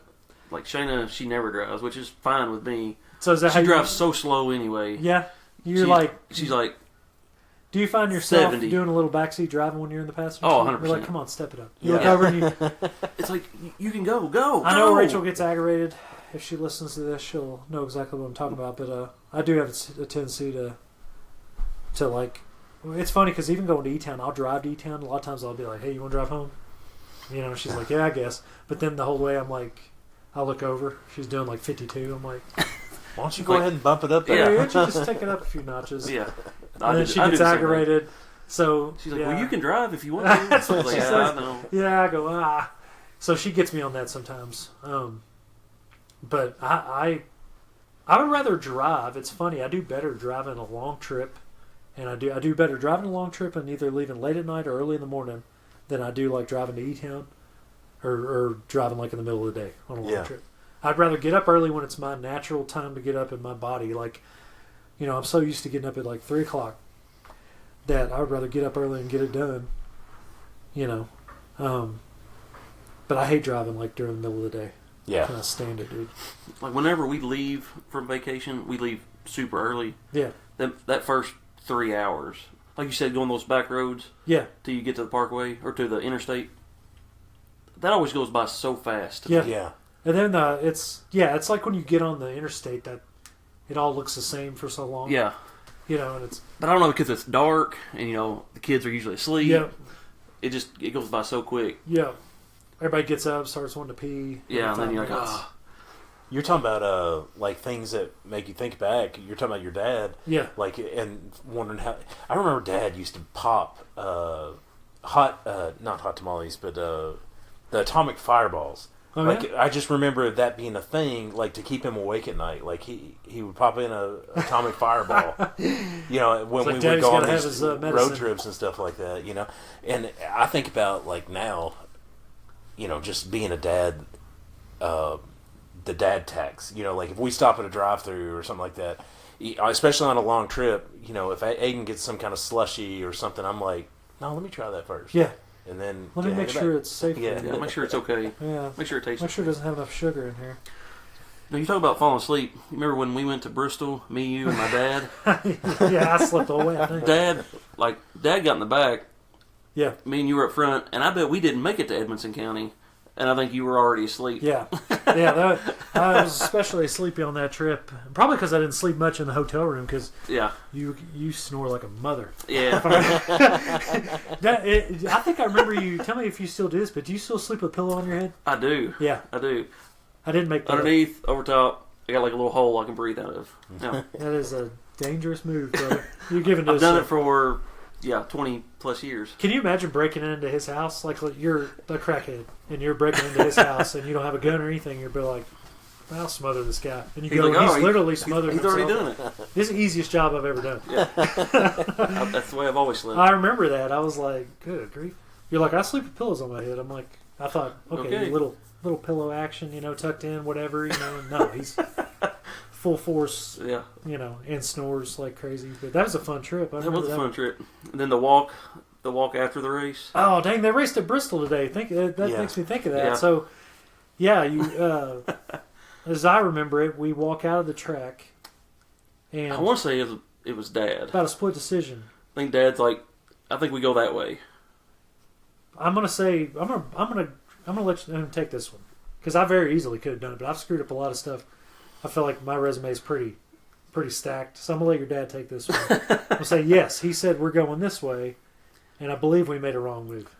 Speaker 2: Like Shayna, she never drives, which is fine with me.
Speaker 3: So is that
Speaker 2: she drives so slow anyway.
Speaker 3: Yeah.
Speaker 2: She's like.
Speaker 3: Do you find yourself
Speaker 2: 70.
Speaker 3: doing a little backseat driving when you're in the passenger seat?
Speaker 2: 100%.
Speaker 3: You're like, come on, step it up. You look over and you...
Speaker 2: It's like, you can go.
Speaker 3: I know Rachel gets aggravated. If she listens to this, she'll know exactly what I'm talking about. But I do have a tendency to like... It's funny because even going to E-Town, I'll drive to E-Town. A lot of times I'll be like, hey, you want to drive home? You know, she's like, yeah, I guess. But then the whole way I'm like, I look over. She's doing like 52. I'm like,
Speaker 1: why don't you go ahead and bump it up there?
Speaker 3: Yeah, why don't you just take it up a few notches?
Speaker 2: Yeah.
Speaker 3: And then she gets aggravated. So
Speaker 2: she's like, well, you can drive if you want to.
Speaker 3: That's what
Speaker 2: like,
Speaker 3: she says.
Speaker 2: I know.
Speaker 3: Yeah, I go, So she gets me on that sometimes. But I would rather drive. It's funny. I do better driving a long trip. And I do better driving a long trip and either leaving late at night or early in the morning than I do like driving to E-Town or driving like in the middle of the day on a long trip. I'd rather get up early when it's my natural time to get up in my body. Like, you know, I'm so used to getting up at like 3 o'clock that I would rather get up early and get it done, you know. But I hate driving like during the middle of the day.
Speaker 1: Yeah.
Speaker 3: I can't stand it, dude.
Speaker 2: Like whenever we leave from vacation, we leave super early.
Speaker 3: Yeah.
Speaker 2: That first 3 hours, like you said, going those back roads.
Speaker 3: Yeah.
Speaker 2: Till you get to the parkway or to the interstate. That always goes by so fast.
Speaker 3: Yeah.
Speaker 1: Yeah.
Speaker 3: And then it's like when you get on the interstate that it all looks the same for so long.
Speaker 2: Yeah.
Speaker 3: You know, and it's...
Speaker 2: But I don't know, because it's dark and, you know, the kids are usually asleep.
Speaker 3: Yeah.
Speaker 2: It goes by so quick.
Speaker 3: Yeah. Everybody gets up, starts wanting to pee.
Speaker 2: Yeah, and then you're like,
Speaker 1: You're talking about like things that make you think back. You're talking about your dad.
Speaker 3: Yeah.
Speaker 1: Like, and wondering how... I remember Dad used to pop not hot tamales, but the atomic fireballs.
Speaker 3: Oh,
Speaker 1: like
Speaker 3: yeah?
Speaker 1: I just remember that being a thing, like to keep him awake at night. Like he would pop in a atomic fireball, you know, when we would
Speaker 3: Daddy's
Speaker 1: go on
Speaker 3: gotta have
Speaker 1: these
Speaker 3: his,
Speaker 1: road
Speaker 3: medicine.
Speaker 1: trips and stuff like that, you know. And I think about like now, you know, just being a dad, the dad tax. You know, like if we stop at a drive-through or something like that, especially on a long trip, you know, if Aiden gets some kind of slushy or something, I'm like, no, let me try that first.
Speaker 3: Yeah.
Speaker 1: And then
Speaker 3: Let me make sure it's safe.
Speaker 1: Yeah.
Speaker 3: For you.
Speaker 2: Yeah, make sure it's okay.
Speaker 3: Yeah.
Speaker 2: Make sure it tastes.
Speaker 3: Make sure it doesn't have enough sugar in here.
Speaker 2: Now, you talk about falling asleep. You remember when we went to Bristol, me, you, and my dad?
Speaker 3: Yeah, I slept all the way. I think.
Speaker 2: Dad got in the back.
Speaker 3: Yeah.
Speaker 2: Me and you were up front, and I bet we didn't make it to Edmonson County, and I think you were already asleep.
Speaker 3: Yeah. Yeah. I was especially sleepy on that trip. Probably because I didn't sleep much in the hotel room because
Speaker 2: Yeah.
Speaker 3: you snore like a mother.
Speaker 2: Yeah.
Speaker 3: I think I remember you. Tell me if you still do this, but do you still sleep with a pillow on your head?
Speaker 2: I do.
Speaker 3: Yeah.
Speaker 2: I do.
Speaker 3: I didn't make that up.
Speaker 2: Underneath, over top, I got like a little hole I can breathe out of. Yeah.
Speaker 3: That is a dangerous move, brother. You're giving
Speaker 2: I've
Speaker 3: this.
Speaker 2: done it for 20 plus years.
Speaker 3: Can you imagine breaking into his house? Like you're a crackhead and you're breaking into his house and you don't have a gun or anything. You're be like, I'll smother this guy. And you
Speaker 2: He's
Speaker 3: go,
Speaker 2: like, oh,
Speaker 3: he's literally smothering
Speaker 2: He's
Speaker 3: himself.
Speaker 2: already doing it.
Speaker 3: This is the easiest job I've ever done.
Speaker 2: That's the way I've always slept.
Speaker 3: I remember that. I was like, good grief. You're like, I sleep with pillows on my head. I'm like, I thought, okay. little pillow action, you know, tucked in, whatever, you know. No, he's full force,
Speaker 2: Yeah.
Speaker 3: you know, and snores like crazy. But that was a fun trip.
Speaker 2: That was a fun trip. And then the walk after the race.
Speaker 3: Oh, dang, they raced at Bristol today. That makes me think of that.
Speaker 2: Yeah.
Speaker 3: So, yeah, you, as I remember it, we walk out of the track, and
Speaker 2: I want to say it was Dad.
Speaker 3: about a split decision.
Speaker 2: I think Dad's like, I think we go that way.
Speaker 3: I'm gonna say I'm gonna let you take this one because I very easily could have done it, but I've screwed up a lot of stuff. I feel like my resume is pretty stacked, so I'm gonna let your dad take this one. I'm gonna say yes. He said we're going this way, and I believe we made a wrong move.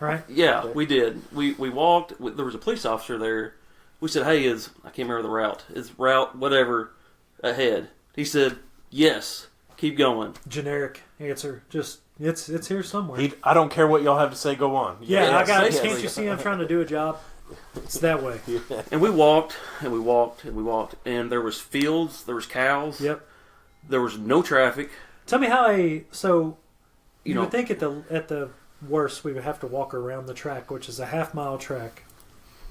Speaker 3: Right?
Speaker 2: Yeah, we did. We walked. There was a police officer there. We said, "Hey, I can't remember the route. Is route whatever ahead?" He said, "Yes, keep going."
Speaker 3: Generic answer. Just it's here somewhere.
Speaker 1: I don't care what y'all have to say. Go on.
Speaker 3: Yeah, I got it.
Speaker 2: basically.
Speaker 3: Can't you see I'm trying to do a job? It's that way.
Speaker 2: And we walked, and we walked, and we walked, and there was fields, there was cows.
Speaker 3: Yep.
Speaker 2: There was no traffic.
Speaker 3: Tell me how you
Speaker 2: know,
Speaker 3: would think at the worst we would have to walk around the track, which is a half-mile track.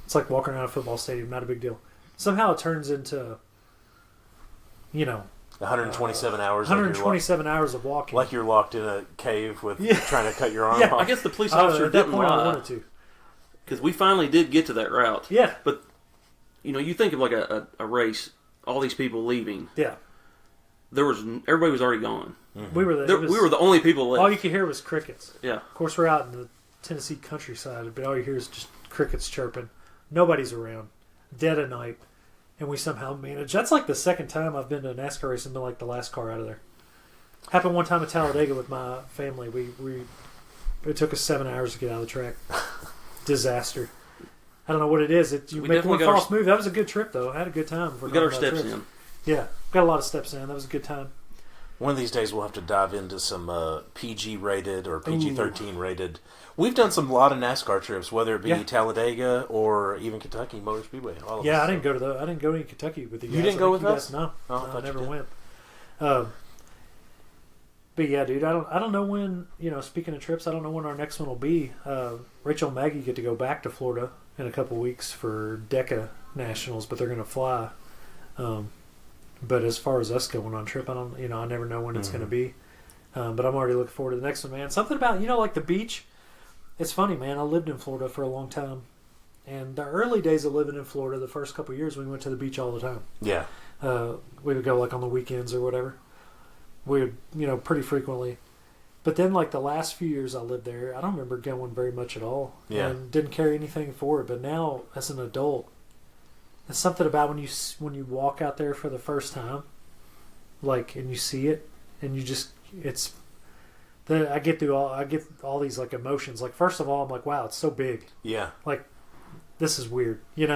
Speaker 3: It's like walking around a football stadium, not a big deal. Somehow it turns into,
Speaker 1: 127 hours.
Speaker 3: 127 hours of walking.
Speaker 1: Like you're locked in a cave with trying to cut your arm
Speaker 3: Yeah.
Speaker 1: off.
Speaker 2: I guess the police
Speaker 3: At
Speaker 2: officer
Speaker 3: that
Speaker 2: didn't
Speaker 3: point I
Speaker 2: lie
Speaker 3: wanted to.
Speaker 2: because we finally did get to that route.
Speaker 3: Yeah.
Speaker 2: But you think of like a race, all these people leaving.
Speaker 3: Yeah.
Speaker 2: Everybody was already gone.
Speaker 1: Mm-hmm.
Speaker 3: We were
Speaker 2: We were the only people left.
Speaker 3: all you could hear was crickets.
Speaker 2: Yeah.
Speaker 3: Of course, we're out in the Tennessee countryside, but all you hear is just crickets chirping. Nobody's around. Dead of night. And we somehow managed. That's like the second time I've been to a NASCAR race and been like the last car out of there. Happened one time at Talladega with my family. It took us 7 hours to get out of the track. Disaster. I don't know what it is. You
Speaker 2: We
Speaker 3: make
Speaker 2: definitely
Speaker 3: one
Speaker 2: got
Speaker 3: false move. That was a good trip, though. I had a good time.
Speaker 2: We got our steps in.
Speaker 3: Yeah. Got a lot of steps in. That was a good time.
Speaker 1: One of these days we'll have to dive into some PG rated or PG-13 rated. We've done some lot of NASCAR trips, whether it be Talladega or even Kentucky Motor Speedway. All of us.
Speaker 3: I didn't go to Kentucky with you guys.
Speaker 1: You didn't go with us?
Speaker 3: No,
Speaker 1: Oh,
Speaker 3: I
Speaker 1: I
Speaker 3: never
Speaker 1: you did.
Speaker 3: went. But yeah, dude, I don't know when. Speaking of trips, I don't know when our next one will be. Rachel and Maggie get to go back to Florida in a couple weeks for DECA Nationals, but they're going to fly. But as far as us going on trip, I don't. I never know when it's going to be. But I'm already looking forward to the next one, man. Something about like the beach. It's funny, man. I lived in Florida for a long time, and the early days of living in Florida, the first couple of years, we went to the beach all the time.
Speaker 1: Yeah.
Speaker 3: We would go like on the weekends or whatever. We would, pretty frequently. But then, like the last few years I lived there, I don't remember going very much at all.
Speaker 1: Yeah.
Speaker 3: And didn't carry anything for it. But now, as an adult, there's something about when you walk out there for the first time, like, and you see it, and you just I get all these like emotions. Like, first of all, I'm like, wow, it's so big.
Speaker 1: Yeah.
Speaker 3: Like, this is weird. You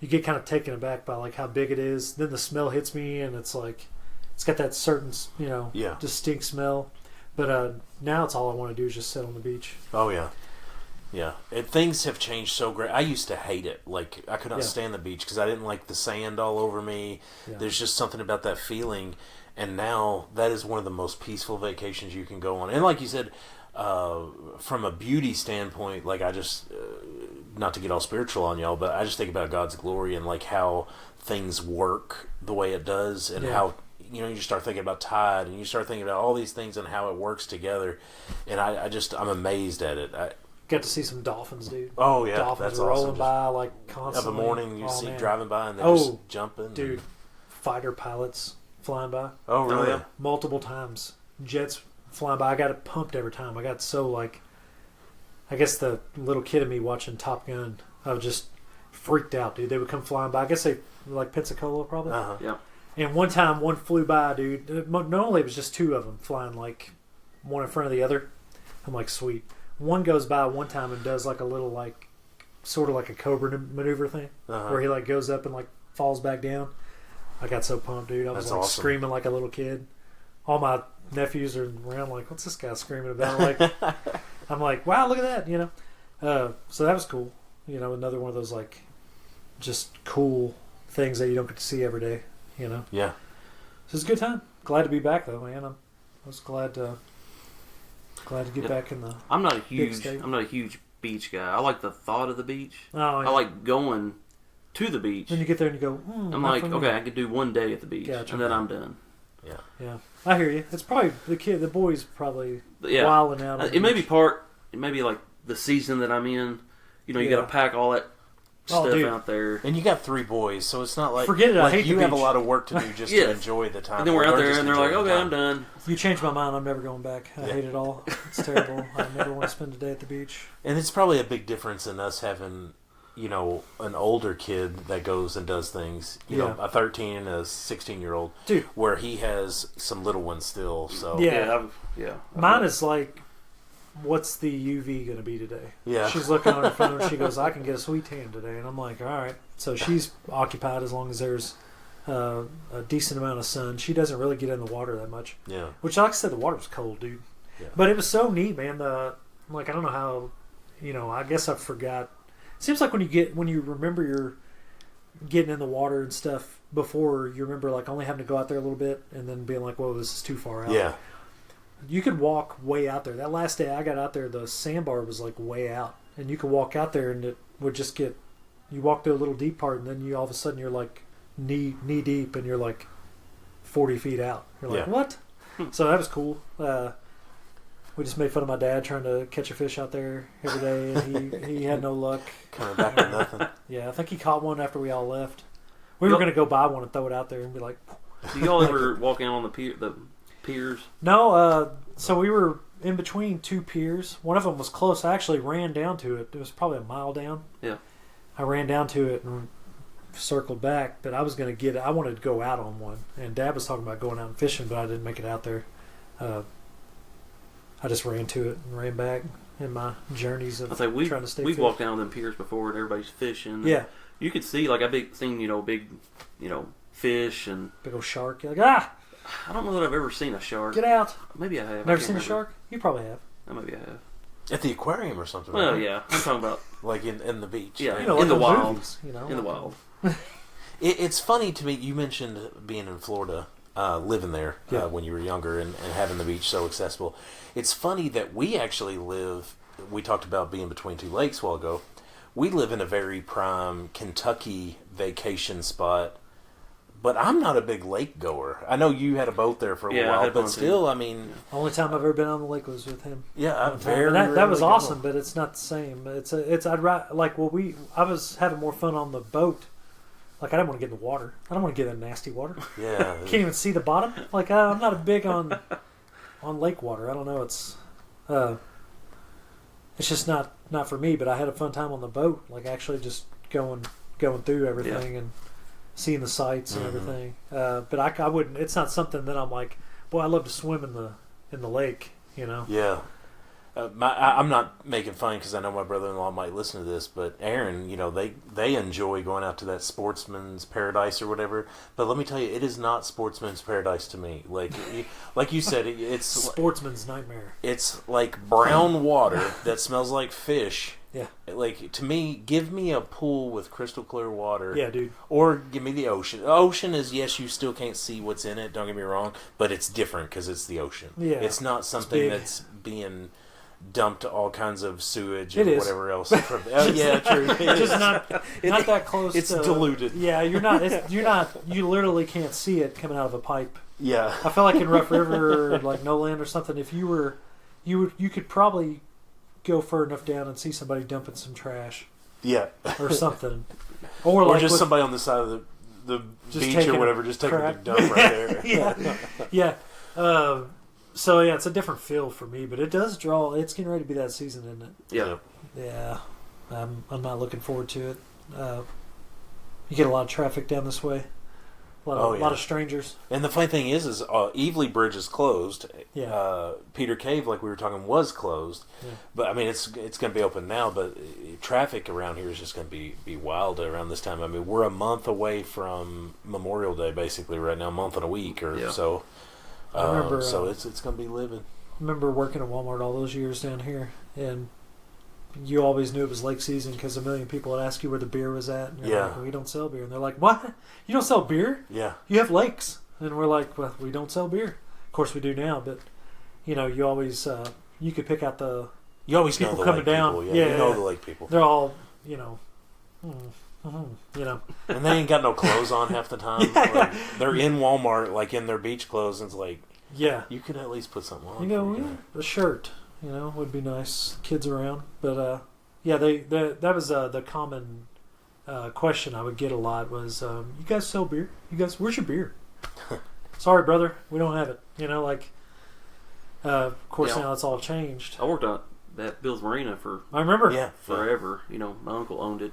Speaker 3: get kind of taken aback by like how big it is. Then the smell hits me, and it's like, it's got that certain, distinct smell. But now it's all I want to do is just sit on the beach.
Speaker 1: Oh, yeah. Yeah, things have changed so great. I used to hate it. Like, I could not stand the beach because I didn't like the sand all over me. Yeah. There's just something about that feeling. And now that is one of the most peaceful vacations you can go on. And like you said, from a beauty standpoint, like I just, not to get all spiritual on y'all, but I just think about God's glory and like how things work the way it does, and how, you know, you start thinking about tide and you start thinking about all these things and how it works together. And I'm amazed at it.
Speaker 3: Got to see some dolphins, dude.
Speaker 1: Oh yeah,
Speaker 3: dolphins
Speaker 1: that's
Speaker 3: rolling
Speaker 1: awesome.
Speaker 3: by like constantly.
Speaker 1: Of a morning, you see driving by and they're just jumping.
Speaker 3: Dude, fighter pilots flying by.
Speaker 1: Oh really? Yeah.
Speaker 3: Multiple times, jets flying by. I got it pumped every time. I got so like, I guess the little kid in me watching Top Gun, I was just freaked out, dude. They would come flying by. I guess they like Pensacola probably.
Speaker 2: Yeah.
Speaker 3: And one time, one flew by, dude. Normally it was just two of them flying, like one in front of the other. I'm like, sweet. One goes by one time and does like a little like, sort of like a cobra maneuver thing, where he like goes up and like falls back down. I got so pumped, dude. I was like awesome. Screaming like a little kid. All my nephews are around like, what's this guy screaming about? I'm like, wow, look at that, you know. So that was cool. You know, another one of those like, just cool things that you don't get to see every day. You know.
Speaker 1: Yeah.
Speaker 3: So it's a good time. Glad to be back though, man. I was glad to get back in the.
Speaker 2: I'm not a huge beach guy. I like the thought of the beach.
Speaker 3: Oh, yeah.
Speaker 2: I like going to the beach.
Speaker 3: Then you get there and you go.
Speaker 2: I'm like, okay, I could do one day at the beach, and then I'm done.
Speaker 1: Yeah.
Speaker 3: Yeah, I hear you. It's probably the boys probably wilding out.
Speaker 2: It may be like the season that I'm in. You know, you got to pack all that stuff out there.
Speaker 1: And you got 3 boys, so it's not like
Speaker 3: forget it.
Speaker 1: Like
Speaker 3: I hate
Speaker 1: you
Speaker 3: the
Speaker 1: have
Speaker 3: beach.
Speaker 1: A lot of work to do just to enjoy the time.
Speaker 2: And then we're out there, and they're like, "Okay, I'm done."
Speaker 3: You changed my mind. I'm never going back. I hate it all. It's terrible. I never want to spend a day at the beach.
Speaker 1: And it's probably a big difference in us having, you know, an older kid that goes and does things. You know, a 13 and a 16-year-old,
Speaker 3: dude,
Speaker 1: where he has some little ones still. So
Speaker 3: mine is like, what's the UV going to be today?
Speaker 1: Yeah.
Speaker 3: She's looking on her phone and she goes, I can get a sweet tan today. And I'm like, all right. So she's occupied as long as there's a decent amount of sun. She doesn't really get in the water that much.
Speaker 1: Yeah.
Speaker 3: Which, like I said, the water was cold, dude. Yeah. But it was so neat, man. Like, I don't know how, you know, I guess I forgot. It seems like when you remember you're getting in the water and stuff before, you remember like only having to go out there a little bit and then being like, whoa, this is too far out.
Speaker 1: Yeah.
Speaker 3: You could walk way out there. That last day I got out there, the sandbar was like way out, and you could walk out there, and it would just get. You walk through a little deep part, and then you all of a sudden you're like knee deep, and you're like 40 feet out. You're like, what? So that was cool. We just made fun of my dad trying to catch a fish out there every day, and he had no luck.
Speaker 1: Coming back with nothing.
Speaker 3: Yeah, I think he caught one after we all left. We were going to go buy one and throw it out there and be like.
Speaker 2: Do y'all ever walk out on the piers?
Speaker 3: No, so we were in between 2 piers. One of them was close. I actually ran down to it. It was probably a mile down.
Speaker 2: Yeah. I
Speaker 3: ran down to it and circled back, but I was going to get it. I wanted to go out on one. And Dad was talking about going out and fishing, but I didn't make it out there. I just ran to it and ran back in my journeys of trying to stay
Speaker 2: We've
Speaker 3: fit.
Speaker 2: walked down them piers before and everybody's fishing.
Speaker 3: Yeah.
Speaker 2: You could see, like, I've seen, big, fish and...
Speaker 3: Big old shark. You're like,
Speaker 2: I don't know that I've ever seen a shark.
Speaker 3: Get out.
Speaker 2: Maybe I have.
Speaker 3: Never seen a shark? You probably have.
Speaker 2: Maybe I have.
Speaker 1: At the aquarium or something.
Speaker 2: Well,
Speaker 1: right?
Speaker 2: yeah. I'm talking about...
Speaker 1: like in the beach.
Speaker 2: Yeah,
Speaker 1: right?
Speaker 3: Like
Speaker 2: in the wild.
Speaker 3: Movies,
Speaker 2: in the wild.
Speaker 1: It's funny to me, you mentioned being in Florida, living there when you were younger and having the beach so accessible. It's funny that we actually we talked about being between 2 lakes a while ago. We live in a very prime Kentucky vacation spot, but I'm not a big lake goer. I know you had a boat there for a while, but still, I mean...
Speaker 3: The only time I've ever been on the lake was with him.
Speaker 1: Yeah, I'm
Speaker 3: that was awesome, but it's not the same. I was having more fun on the boat. Like, I didn't want to get in the water. I don't want to get in nasty water.
Speaker 1: Yeah.
Speaker 3: Can't even see the bottom. Like, I'm not a big on lake water. I don't know. It's just not for me, but I had a fun time on the boat. Like, actually just going through everything and seeing the sights and everything. But I wouldn't. It's not something that I'm like, boy, I love to swim in the lake.
Speaker 1: Yeah. I'm not making fun because I know my brother-in-law might listen to this, but Aaron, they enjoy going out to that sportsman's paradise or whatever. But let me tell you, it is not sportsman's paradise to me. Like you said, it's
Speaker 3: sportsman's nightmare.
Speaker 1: It's like brown water that smells like fish.
Speaker 3: Yeah.
Speaker 1: Like, to me, give me a pool with crystal clear water.
Speaker 3: Yeah, dude.
Speaker 1: Or give me the ocean. The ocean is, yes, you still can't see what's in it, don't get me wrong, but it's different because it's the ocetion.
Speaker 3: Yeah.
Speaker 1: It's not something that's being dumped all kinds of sewage
Speaker 3: and
Speaker 1: whatever else. Yeah, true.
Speaker 3: It's just not that close.
Speaker 1: It's diluted.
Speaker 3: Yeah, you literally can't see it coming out of a pipe.
Speaker 1: Yeah.
Speaker 3: I feel like in Rough River, like No Land or something, if you could probably go far enough down and see somebody dumping some trash.
Speaker 1: Yeah.
Speaker 3: Or something.
Speaker 1: Or just somebody on the side of the beach or whatever, just taking a big dump right there.
Speaker 3: Yeah. Yeah. So, yeah, it's a different feel for me, but it does draw. It's getting ready to be that season, isn't it?
Speaker 2: Yeah.
Speaker 3: Yeah. I'm not looking forward to it. You get a lot of traffic down this way. A lot of strangers.
Speaker 1: And the funny thing is Evely Bridge is closed.
Speaker 3: Yeah.
Speaker 1: Peter Cave, like we were talking, was closed.
Speaker 3: Yeah.
Speaker 1: But, I mean, it's going to be open now, but traffic around here is just going to be wild around this time. I mean, we're a month away from Memorial Day, basically, right now, a month and a week or so.
Speaker 3: I remember,
Speaker 1: so it's going to be living.
Speaker 3: I remember working at Walmart all those years down here, and you always knew it was lake season because a million people would ask you where the beer was at. And you're like, we don't sell beer. And they're like, what? You don't sell beer?
Speaker 1: Yeah.
Speaker 3: You have lakes. And we're like, well, we don't sell beer. Of course we do now, but, you always, you could pick out the
Speaker 1: You always
Speaker 3: people
Speaker 1: know the
Speaker 3: coming
Speaker 1: lake
Speaker 3: down.
Speaker 1: people. Yeah, you know the lake people.
Speaker 3: They're all,
Speaker 1: And they ain't got no clothes on half the time. They're in Walmart, like in their beach clothes, and it's like, you could at least put something on.
Speaker 3: A shirt, would be nice. Kids around, but that was the common question I would get a lot was, you guys sell beer? Where's your beer? Sorry, brother, we don't have it. Of course now it's all changed.
Speaker 2: I worked at Bill's Marina
Speaker 3: I remember
Speaker 2: forever. My uncle owned it,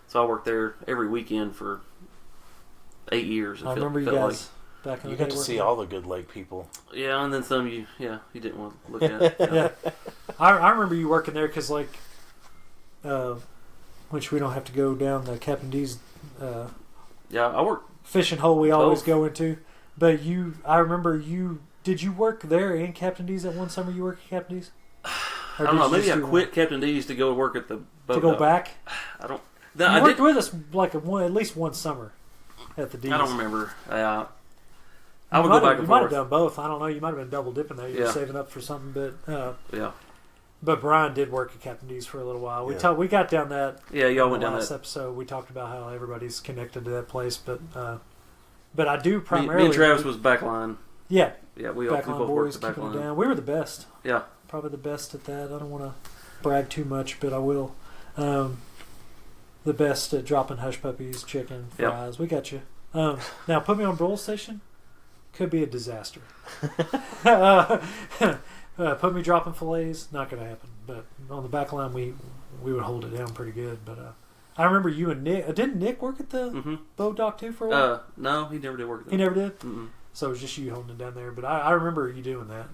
Speaker 2: so I worked there every weekend for 8 years.
Speaker 3: I remember you guys. Back in
Speaker 1: you
Speaker 3: the
Speaker 1: got
Speaker 3: day
Speaker 1: to see all the good lake people.
Speaker 2: Yeah, and then some you didn't want to look at.
Speaker 3: Yeah. I remember you working there because, which we don't have to go down the Captain D's
Speaker 2: I worked
Speaker 3: fishing hole we always
Speaker 2: both.
Speaker 3: go into. But I remember did you work there in Captain D's that one summer you worked at Captain D's?
Speaker 2: I don't know, maybe I quit Captain D's to go work at the boat
Speaker 3: to go
Speaker 2: dock.
Speaker 3: back?
Speaker 2: I don't...
Speaker 3: You worked with us at least one summer at the D's.
Speaker 2: I don't remember. I would
Speaker 3: you
Speaker 2: go back and
Speaker 3: might have
Speaker 2: forth.
Speaker 3: done both. I don't know. You might have been double dipping there. You were saving up for something, but
Speaker 2: yeah.
Speaker 3: But Brian did work at Captain D's for a little while. We got down that.
Speaker 2: Yeah, y'all went down that
Speaker 3: last episode. We talked about how everybody's connected to that place, but I do primarily.
Speaker 2: Me and Travis was backline.
Speaker 3: Yeah.
Speaker 2: Yeah, we
Speaker 3: backline
Speaker 2: both
Speaker 3: boys
Speaker 2: worked the
Speaker 3: keeping it
Speaker 2: backline.
Speaker 3: down. We were the best.
Speaker 2: Yeah.
Speaker 3: Probably the best at that. I don't want to brag too much, but I will. The best at dropping hush puppies, chicken, fries. We got you. Now put me on broil station. Could be a disaster. Put me dropping fillets, not going to happen. But on the back line, we would hold it down pretty good. But I remember you and Nick. Didn't Nick work at the boat dock too for a while?
Speaker 2: No, he never did work there.
Speaker 3: He never did?
Speaker 2: Mm-mm.
Speaker 3: So it was just you holding it down there. But I remember you doing that.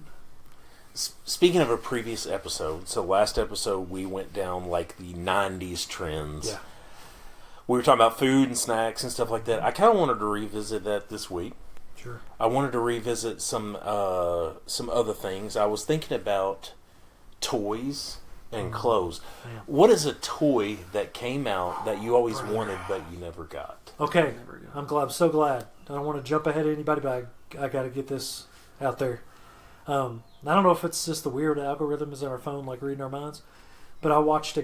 Speaker 1: Speaking of a previous episode, so last episode we went down like the 90s trends.
Speaker 3: Yeah.
Speaker 1: We were talking about food and snacks and stuff like that. I kind of wanted to revisit that this week.
Speaker 3: Sure.
Speaker 1: I wanted to revisit some other things. I was thinking about toys and clothes.
Speaker 3: Yeah.
Speaker 1: What is a toy that came out that you always wanted but you never got?
Speaker 3: Okay. I'm so glad. I don't want to jump ahead of anybody, but I got to get this out there. I don't know if it's just the weird algorithms in our phone, like reading our minds, but I watched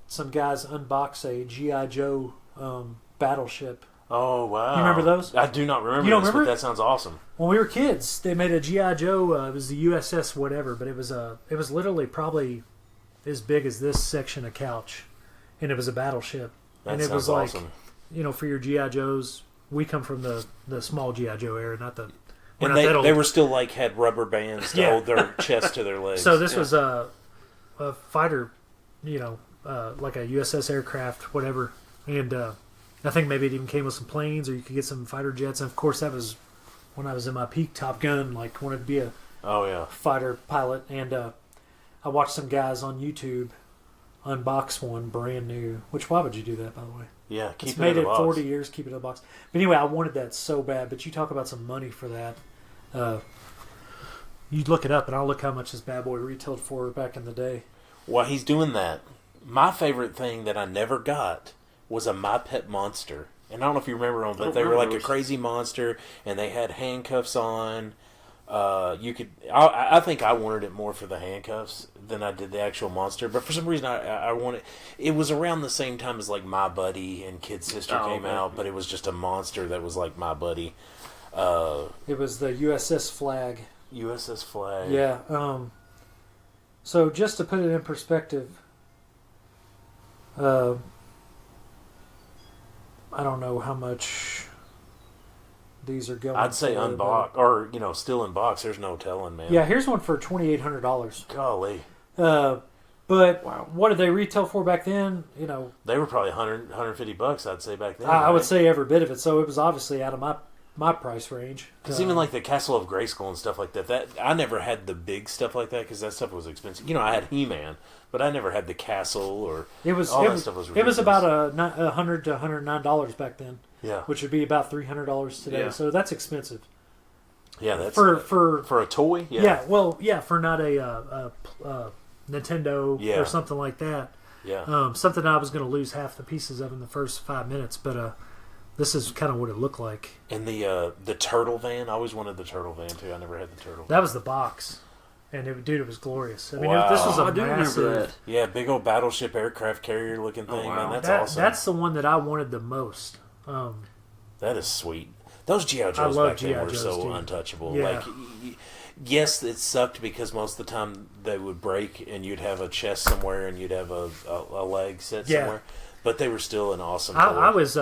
Speaker 3: some guys unbox a G.I. Joe battleship.
Speaker 1: Oh, wow.
Speaker 3: You remember those?
Speaker 1: I do not remember
Speaker 3: You don't
Speaker 1: this,
Speaker 3: remember?
Speaker 1: but that sounds awesome.
Speaker 3: When we were kids, they made a G.I. Joe. It was the USS whatever, but it was literally probably as big as this section of couch, and it was a battleship.
Speaker 1: That
Speaker 3: and it
Speaker 1: sounds
Speaker 3: was like,
Speaker 1: awesome.
Speaker 3: For your G.I. Joes, we come from the small G.I. Joe era, not the...
Speaker 1: And they were still had rubber bands to hold their chest to their legs.
Speaker 3: So this was a fighter, like a USS aircraft, whatever. And I think maybe it even came with some planes, or you could get some fighter jets. And of course, that was when I was in my peak Top Gun, wanted to be a fighter pilot. And I I watched some guys on YouTube unbox one brand new. Which, why would you do that, by the way?
Speaker 1: Yeah, keep
Speaker 3: It's
Speaker 1: it
Speaker 3: made
Speaker 1: in the
Speaker 3: it
Speaker 1: box.
Speaker 3: 40 years, keep it in a box. But anyway, I wanted that so bad. But you talk about some money for that. You look it up, and I'll look how much this bad boy retailed for back in the day.
Speaker 1: While he's doing that, my favorite thing that I never got was a My Pet Monster. And I don't know if you remember them, but they were like a crazy monster, and they had handcuffs on. I think I wanted it more for the handcuffs than I did the actual monster. But for some reason, I wanted. It was around the same time as like My Buddy and Kid Sister came out, but it was just a monster that was like My Buddy.
Speaker 3: It was the USS Flag.
Speaker 1: USS Flag.
Speaker 3: Yeah. So just to put it in perspective, I don't know how much these are going.
Speaker 1: I'd say
Speaker 3: for,
Speaker 1: unbox or still in box. There's no telling, man.
Speaker 3: Yeah, here's one for $2,800.
Speaker 1: Golly.
Speaker 3: But
Speaker 2: Wow.
Speaker 3: what did they retail for back then?
Speaker 1: They were probably $150, I'd say, back then.
Speaker 3: I would
Speaker 1: right?
Speaker 3: say every bit of it. So it was obviously out of my price range.
Speaker 1: Because even like the Castle of Grayskull and stuff like that, I never had the big stuff like that because that stuff was expensive. I had He-Man, but I never had the castle or that stuff was ridiculous.
Speaker 3: It was about $100 to $109 back then.
Speaker 1: Yeah.
Speaker 3: Which would be about $300 today.
Speaker 2: Yeah.
Speaker 3: So that's expensive.
Speaker 1: Yeah, that's
Speaker 3: for
Speaker 1: a toy.
Speaker 3: Yeah, for not a Nintendo or something like that.
Speaker 1: Yeah.
Speaker 3: Something I was going to lose half the pieces of in the first 5 minutes, but this is kind of what it looked like.
Speaker 1: And the turtle van, I always wanted the turtle van too. I never had the turtle.
Speaker 3: That was the box, and it was glorious. I mean,
Speaker 1: Wow.
Speaker 3: this was a
Speaker 2: I do
Speaker 3: massive.
Speaker 2: remember that.
Speaker 1: Yeah, big old battleship aircraft carrier looking thing.
Speaker 2: wow.
Speaker 1: Man, that's awesome.
Speaker 3: That's the one that I wanted the most.
Speaker 1: That is sweet. Those G.I. Joes
Speaker 3: love
Speaker 1: back then
Speaker 3: G.I.
Speaker 1: were
Speaker 3: Joes,
Speaker 1: so
Speaker 3: dude.
Speaker 1: untouchable.
Speaker 3: Yeah.
Speaker 1: Like, yes, it sucked because most of the time they would break and you'd have a chest somewhere and you'd have a leg set somewhere. But they were still an awesome toy.
Speaker 3: I was.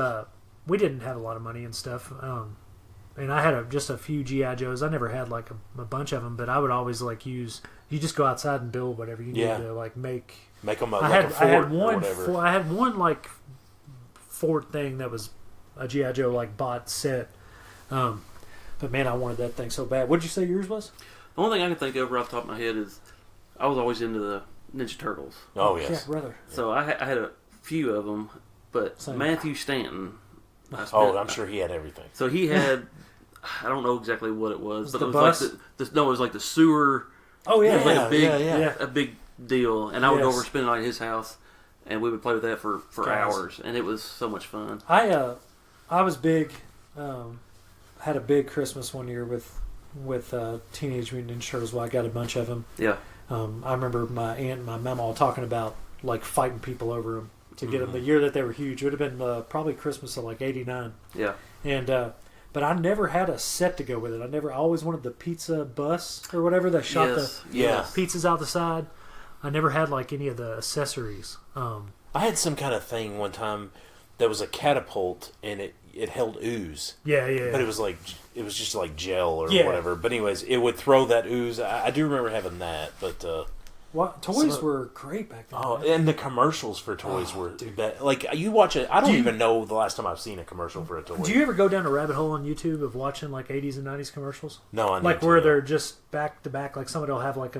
Speaker 3: We didn't have a lot of money and stuff, and I had just a few GI Joes. I never had like a bunch of them, but I would always like use. You just go outside and build whatever you need to like make.
Speaker 1: Make them a fort
Speaker 3: I had
Speaker 1: or
Speaker 3: one.
Speaker 1: whatever.
Speaker 3: I had one like fort thing that was a GI Joe like bot set. But man, I wanted that thing so bad. What did you say yours was?
Speaker 2: The only thing I can think of right off the top of my head is I was always into the Ninja Turtles.
Speaker 1: Oh,
Speaker 3: Yeah,
Speaker 1: yes.
Speaker 3: brother.
Speaker 2: So I had a few of them, but
Speaker 3: Same.
Speaker 2: Matthew Stanton.
Speaker 1: I'm sure he had everything.
Speaker 2: So he had, I don't know exactly what it was, but
Speaker 3: the
Speaker 2: it was
Speaker 3: bus?
Speaker 2: like it was like the sewer.
Speaker 3: Oh yeah,
Speaker 2: It was like
Speaker 1: yeah.
Speaker 2: a big deal, and I would go
Speaker 3: Yes.
Speaker 2: over and spend the night at his house, and we would play with that for
Speaker 3: Guys.
Speaker 2: hours, and it was so much fun.
Speaker 3: I was big. Had a big Christmas one year with Teenage Mutant Ninja Turtles. Well, I got a bunch of them.
Speaker 2: Yeah,
Speaker 3: I remember my aunt and my mama talking about like fighting people over them to get them. The year that they were huge, it would have been probably Christmas of like '89.
Speaker 2: yeah.
Speaker 3: And but I never had a set to go with it. I always wanted the pizza bus or whatever that shot
Speaker 1: Yeah.
Speaker 3: the pizzas out the side. I never had like any of the accessories.
Speaker 1: I had some kind of thing one time that was a catapult and it held ooze.
Speaker 3: Yeah.
Speaker 1: But it was just like gel or
Speaker 3: Yeah.
Speaker 1: whatever. But anyways, it would throw that ooze. I do remember having that, but
Speaker 3: toys were great back then.
Speaker 1: oh,
Speaker 3: man.
Speaker 1: and the commercials for toys were
Speaker 3: dude.
Speaker 1: like you watch it. I don't even know the last time I've seen a commercial for a toy.
Speaker 3: Do you ever go down a rabbit hole on YouTube of watching like 80s and 90s commercials?
Speaker 1: No, I need
Speaker 3: Like
Speaker 1: to,
Speaker 3: where
Speaker 1: though.
Speaker 3: they're just back to back. Like somebody will have like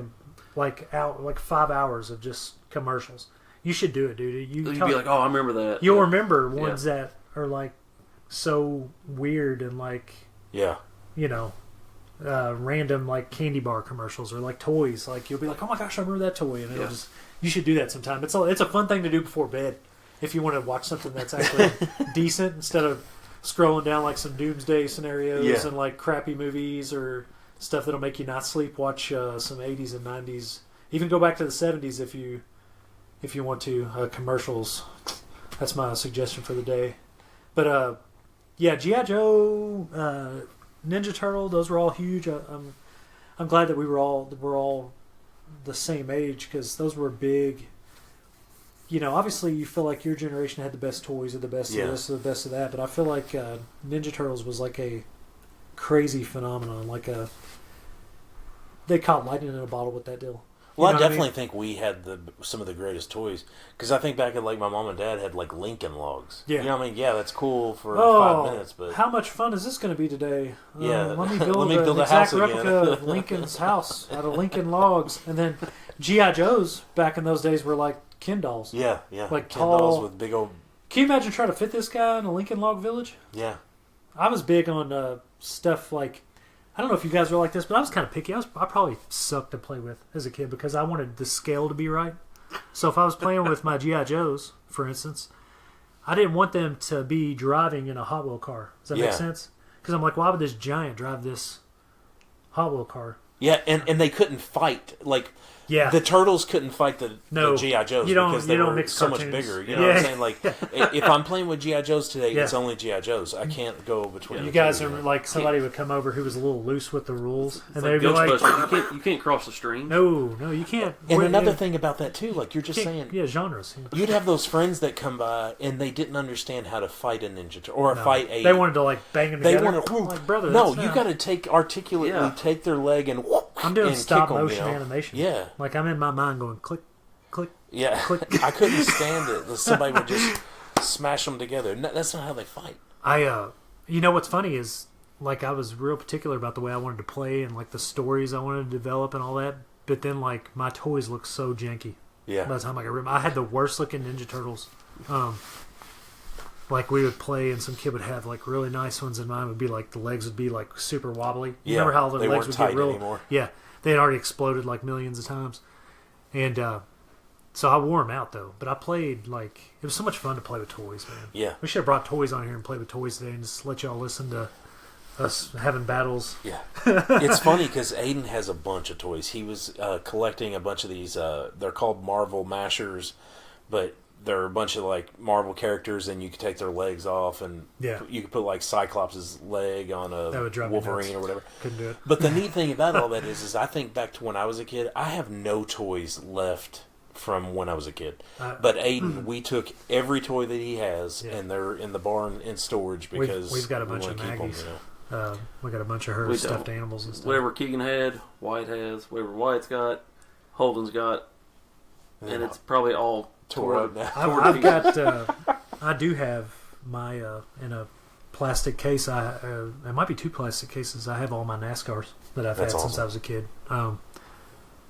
Speaker 3: 5 hours of just commercials. You should do it, dude.
Speaker 2: You'd be like, oh, I remember that.
Speaker 3: You'll
Speaker 2: Yeah.
Speaker 3: remember ones that are like so weird and like
Speaker 1: Yeah.
Speaker 3: random like candy bar commercials or like toys. Like you'll be like, oh my gosh, I remember that toy, and it'll
Speaker 2: Yeah.
Speaker 3: just. You should do that sometime. It's a fun thing to do before bed if you want to watch something that's actually decent instead of scrolling down like some doomsday scenarios
Speaker 1: Yeah.
Speaker 3: and like crappy movies or stuff that'll make you not sleep. Watch some 80s and 90s. Even go back to the 70s if you want to. Commercials. That's my suggestion for the day. But yeah, G.I. Joe, Ninja Turtle, those were all huge. I'm glad that we're all the same age because those were big. Obviously you feel like your generation had the best toys or the best of this or the best of that, but I feel like Ninja Turtles was like a crazy phenomenon. They caught lightning in a bottle with that deal.
Speaker 1: Well,
Speaker 3: You know
Speaker 1: I
Speaker 3: what
Speaker 1: definitely
Speaker 3: mean?
Speaker 1: think we had some of the greatest toys because I think back at like my mom and dad had like Lincoln logs.
Speaker 3: Yeah.
Speaker 1: You know what I mean? Yeah, that's cool for
Speaker 3: Oh,
Speaker 1: 5 minutes, but
Speaker 3: how much fun is this going to be today?
Speaker 1: Yeah.
Speaker 3: Let me
Speaker 1: Let
Speaker 3: build,
Speaker 1: me build
Speaker 3: an
Speaker 1: a house
Speaker 3: exact replica
Speaker 1: again.
Speaker 3: of Lincoln's house out of Lincoln logs, and then G.I. Joes back in those days were like Ken dolls.
Speaker 1: Yeah.
Speaker 3: Like
Speaker 1: Ken
Speaker 3: tall.
Speaker 1: dolls with big old.
Speaker 3: Can you imagine trying to fit this guy in a Lincoln Log Village?
Speaker 1: Yeah.
Speaker 3: I was big on stuff like, I don't know if you guys were like this, but I was kind of picky. I probably sucked to play with as a kid because I wanted the scale to be right. So if I was playing with my G.I. Joes, for instance, I didn't want them to be driving in a Hot Wheel car. Does that make sense? Because I'm like, why would this giant drive this Hot Wheel car?
Speaker 1: Yeah, and they couldn't fight. Like, the Turtles couldn't fight the G.I. Joes because they were so much bigger. You know what I'm saying? Like, if I'm playing with G.I. Joes today, it's only G.I. Joes. I can't go between
Speaker 3: You guys are like, somebody would come over who was a little loose with the rules. And they'd be like,
Speaker 2: you can't cross the stream.
Speaker 3: No, you can't.
Speaker 1: And another thing about that, too, like you're just saying.
Speaker 3: Yeah, genres.
Speaker 1: You'd have those friends that come by and they didn't understand how to fight a Ninja Turtle or fight a.
Speaker 3: They wanted to like bang them together.
Speaker 1: They wanted to.
Speaker 3: Like, brother,
Speaker 1: no, you got to articulately take their leg and.
Speaker 3: I'm doing
Speaker 1: and
Speaker 3: stop
Speaker 1: kick 'em,
Speaker 3: motion animation.
Speaker 1: Yeah.
Speaker 3: Like I'm in my mind going click, click.
Speaker 1: Yeah.
Speaker 3: Click.
Speaker 1: I couldn't stand it. Somebody would just smash them together. No, that's not how they fight.
Speaker 3: You know what's funny is like I was real particular about the way I wanted to play and like the stories I wanted to develop and all that. But then like my toys looked so janky.
Speaker 1: Yeah.
Speaker 3: By the time I had the worst looking Ninja Turtles. Like we would play and some kid would have like really nice ones and mine would be like the legs would be like super wobbly. You remember how the legs would get real
Speaker 1: anymore.
Speaker 3: Yeah. They had already exploded like millions of times. And so I wore them out though. But I played like it was so much fun to play with toys, man.
Speaker 1: Yeah.
Speaker 3: We should have brought toys on here and played with toys today and just let y'all listen to us having battles.
Speaker 1: Yeah. It's funny because Aiden has a bunch of toys. He was collecting a bunch of these. They're called Marvel Mashers, but they're a bunch of like Marvel characters, and you can take their legs off, and you could put like Cyclops' leg on a Wolverine or whatever.
Speaker 3: Couldn't do it.
Speaker 1: But the neat thing about all that is I think back to when I was a kid. I have no toys left from when I was a kid. But Aiden, we took every toy that he has, and they're in the barn in storage because
Speaker 3: we've got a bunch of Maggies. We got a bunch of her stuffed animals and stuff.
Speaker 2: Whatever Keegan had, White has. Whatever White's got, Holden's got, and it's probably all tore up now.
Speaker 3: I've got. I do have my in a plastic case. It might be 2 plastic cases. I have all my NASCARs that I've had since I was a kid.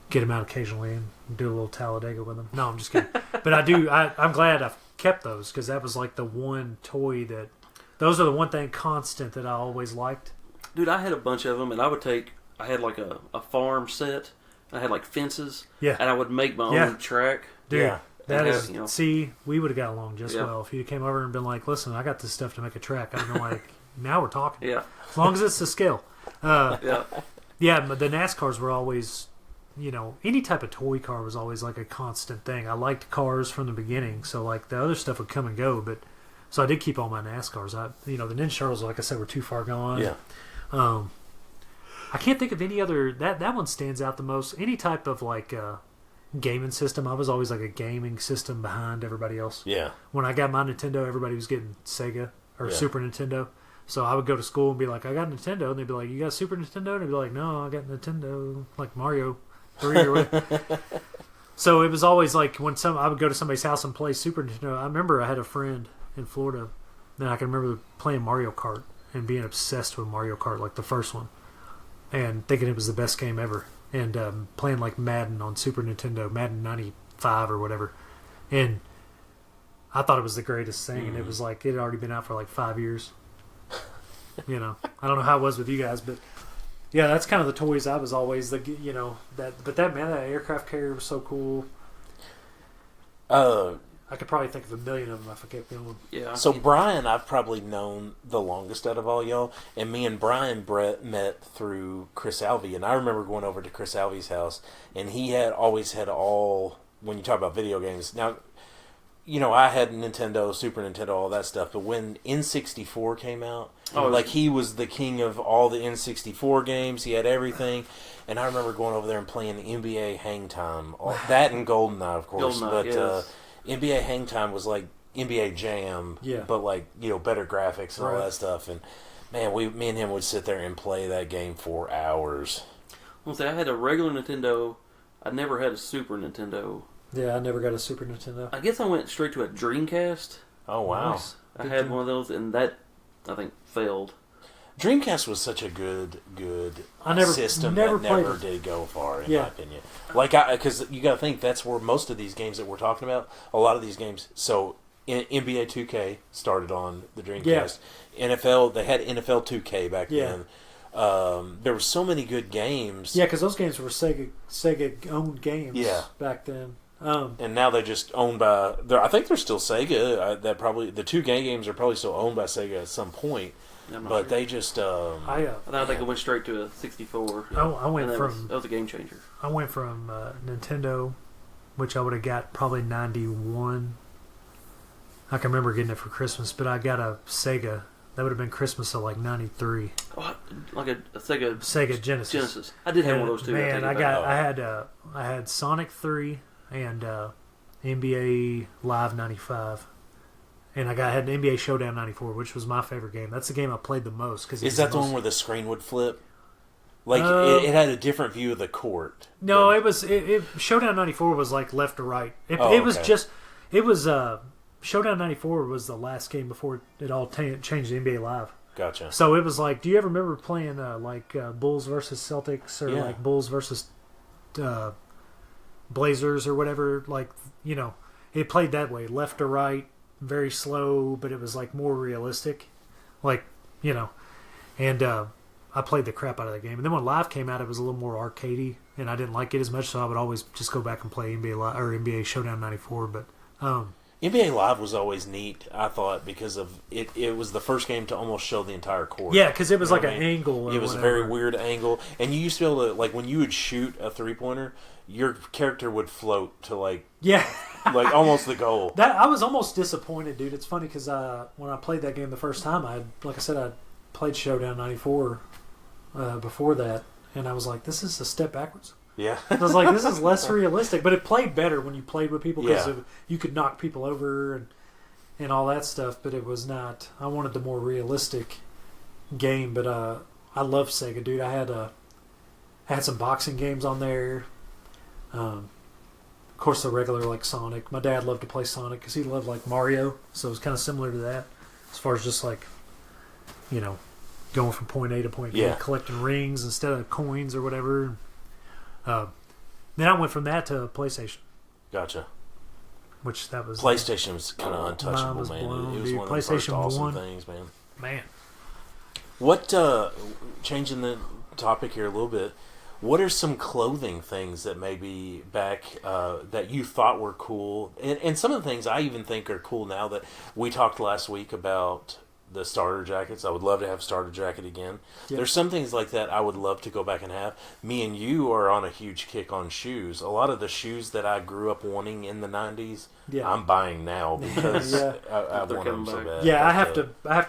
Speaker 3: Get them out occasionally and do a little Talladega with them. No, I'm just kidding. But I do. I'm glad I've kept those because that was like the one toy that. Those are the one thing constant that I always liked.
Speaker 2: Dude, I had a bunch of them, and I had like a farm set. I had like fences.
Speaker 3: Yeah.
Speaker 2: And I would make my own track.
Speaker 3: Dude.
Speaker 1: Yeah.
Speaker 3: That is, see, we would have got along just well if you came over and been like, listen, I got this stuff to make a track. I'd been like, now we're talking.
Speaker 2: Yeah.
Speaker 3: As long as it's the scale.
Speaker 2: Yeah,
Speaker 3: but the NASCARs were always, any type of toy car was always like a constant thing. I liked cars from the beginning, so like the other stuff would come and go, but so I did keep all my NASCARs. The Ninja Turtles, like I said, were too far gone.
Speaker 1: Yeah.
Speaker 3: I can't think of any other, that one stands out the most. Any type of like, gaming system. I was always like a gaming system behind everybody else.
Speaker 1: Yeah.
Speaker 3: When I got my Nintendo, everybody was getting Sega or Super Nintendo. So I would go to school and be like, I got Nintendo. And they'd be like, you got a Super Nintendo? And I'd be like, no, I got Nintendo, like Mario 3 or whatever. So it was always like when I would go to somebody's house and play Super Nintendo. I remember I had a friend in Florida that I can remember playing Mario Kart and being obsessed with Mario Kart, like the first one, and thinking it was the best game ever. And playing like Madden on Super Nintendo, Madden 95 or whatever. And I thought it was the greatest thing. And it was like, it had already been out for like 5 years. I don't know how it was with you guys, but yeah, that's kind of the toys I was always, that aircraft carrier was so cool. I could probably think of a million of them if I kept going.
Speaker 2: Yeah.
Speaker 1: So Brian, I've probably known the longest out of all y'all, and me and Brian met through Chris Alvey, and I remember going over to Chris Alvey's house, and he had always had all, when you talk about video games, now, I had Nintendo, Super Nintendo, all that stuff, but when N64 came out, he was the king of all the N64 games, he had everything, and I remember going over there and playing NBA Hang Time, that and GoldenEye, of course, NBA Hang Time was like NBA Jam, but like better graphics and all that stuff. And man, me and him would sit there and play that game for hours.
Speaker 2: Well, I had a regular Nintendo. I never had a Super Nintendo.
Speaker 3: Yeah, I never got a Super Nintendo.
Speaker 2: I guess I went straight to a Dreamcast.
Speaker 1: Oh wow!
Speaker 2: Nice. I had one of those, and that I think failed.
Speaker 1: Dreamcast was such a good system
Speaker 3: never
Speaker 1: that never
Speaker 3: played it.
Speaker 1: did go far, in my opinion. Because you got to think that's where most of these games that we're talking about, a lot of these games. So NBA 2K started on the Dreamcast.
Speaker 3: Yeah.
Speaker 1: NFL, they had NFL 2K back then. There were so many good games.
Speaker 3: Yeah, because those games were Sega owned games back then.
Speaker 1: And now they're just owned by. I think they're still Sega. That probably the 2K games are probably still owned by Sega at some point. But they just.
Speaker 2: I think it went straight to a 64.
Speaker 3: I went
Speaker 2: that was a game changer.
Speaker 3: I went from Nintendo, which I would have got probably 91. I can remember getting it for Christmas, but I got a Sega. That would have been Christmas of like 93.
Speaker 2: Oh, like a Sega
Speaker 3: Genesis.
Speaker 2: I did have one of those too.
Speaker 3: Man, I had Sonic 3 and NBA Live 95. And I had an NBA Showdown 94, which was my favorite game. That's the game I played the most.
Speaker 1: Is that the one where the screen would flip? Like, it had a different view of the court.
Speaker 3: No, Showdown 94 was like left to right. Showdown 94 was the last game before it all changed to NBA Live.
Speaker 1: Gotcha.
Speaker 3: So it was like, do you ever remember playing Bulls versus Celtics or like Bulls versus Blazers or whatever? Like, it played that way, left to right, very slow, but it was like more realistic. Like, and I played the crap out of that game. And then when Live came out, it was a little more arcadey, and I didn't like it as much, so I would always just go back and play NBA Live or NBA Showdown 94. But
Speaker 1: NBA Live was always neat, I thought, because of it. It was the first game to almost show the entire court.
Speaker 3: Yeah, because it was like an angle.
Speaker 1: It was a very weird angle, and you used to be able to, like, when you would shoot a 3-pointer, your character would float to like almost the goal.
Speaker 3: That I was almost disappointed, dude. It's funny because when I played that game the first time, I played Showdown 94 before that, and I was like, this is a step backwards.
Speaker 1: Yeah.
Speaker 3: I was like, this is less realistic, but it played better when you played with people because you could knock people over and all that stuff, but it was not. I wanted the more realistic game, but I love Sega, dude. I had some boxing games on there. Of course, the regular like Sonic. My dad loved to play Sonic because he loved like Mario, so it was kind of similar to that as far as just like, going from point A to point B, collecting rings instead of coins or whatever. Then I went from that to PlayStation.
Speaker 1: Gotcha.
Speaker 3: Which that was
Speaker 1: PlayStation was kind of untouchable, man. It was one of the first awesome things, man.
Speaker 3: Man.
Speaker 1: What? Changing the topic here a little bit. What are some clothing things that maybe back that you thought were cool, and some of the things I even think are cool now that we talked last week about the starter jackets? I would love to have starter jacket again. Yep. There's some things like that I would love to go back and have. Me and you are on a huge kick on shoes. A lot of the shoes that I grew up wanting in the 90s, I'm buying now because I want them so bad.
Speaker 3: Yeah, I have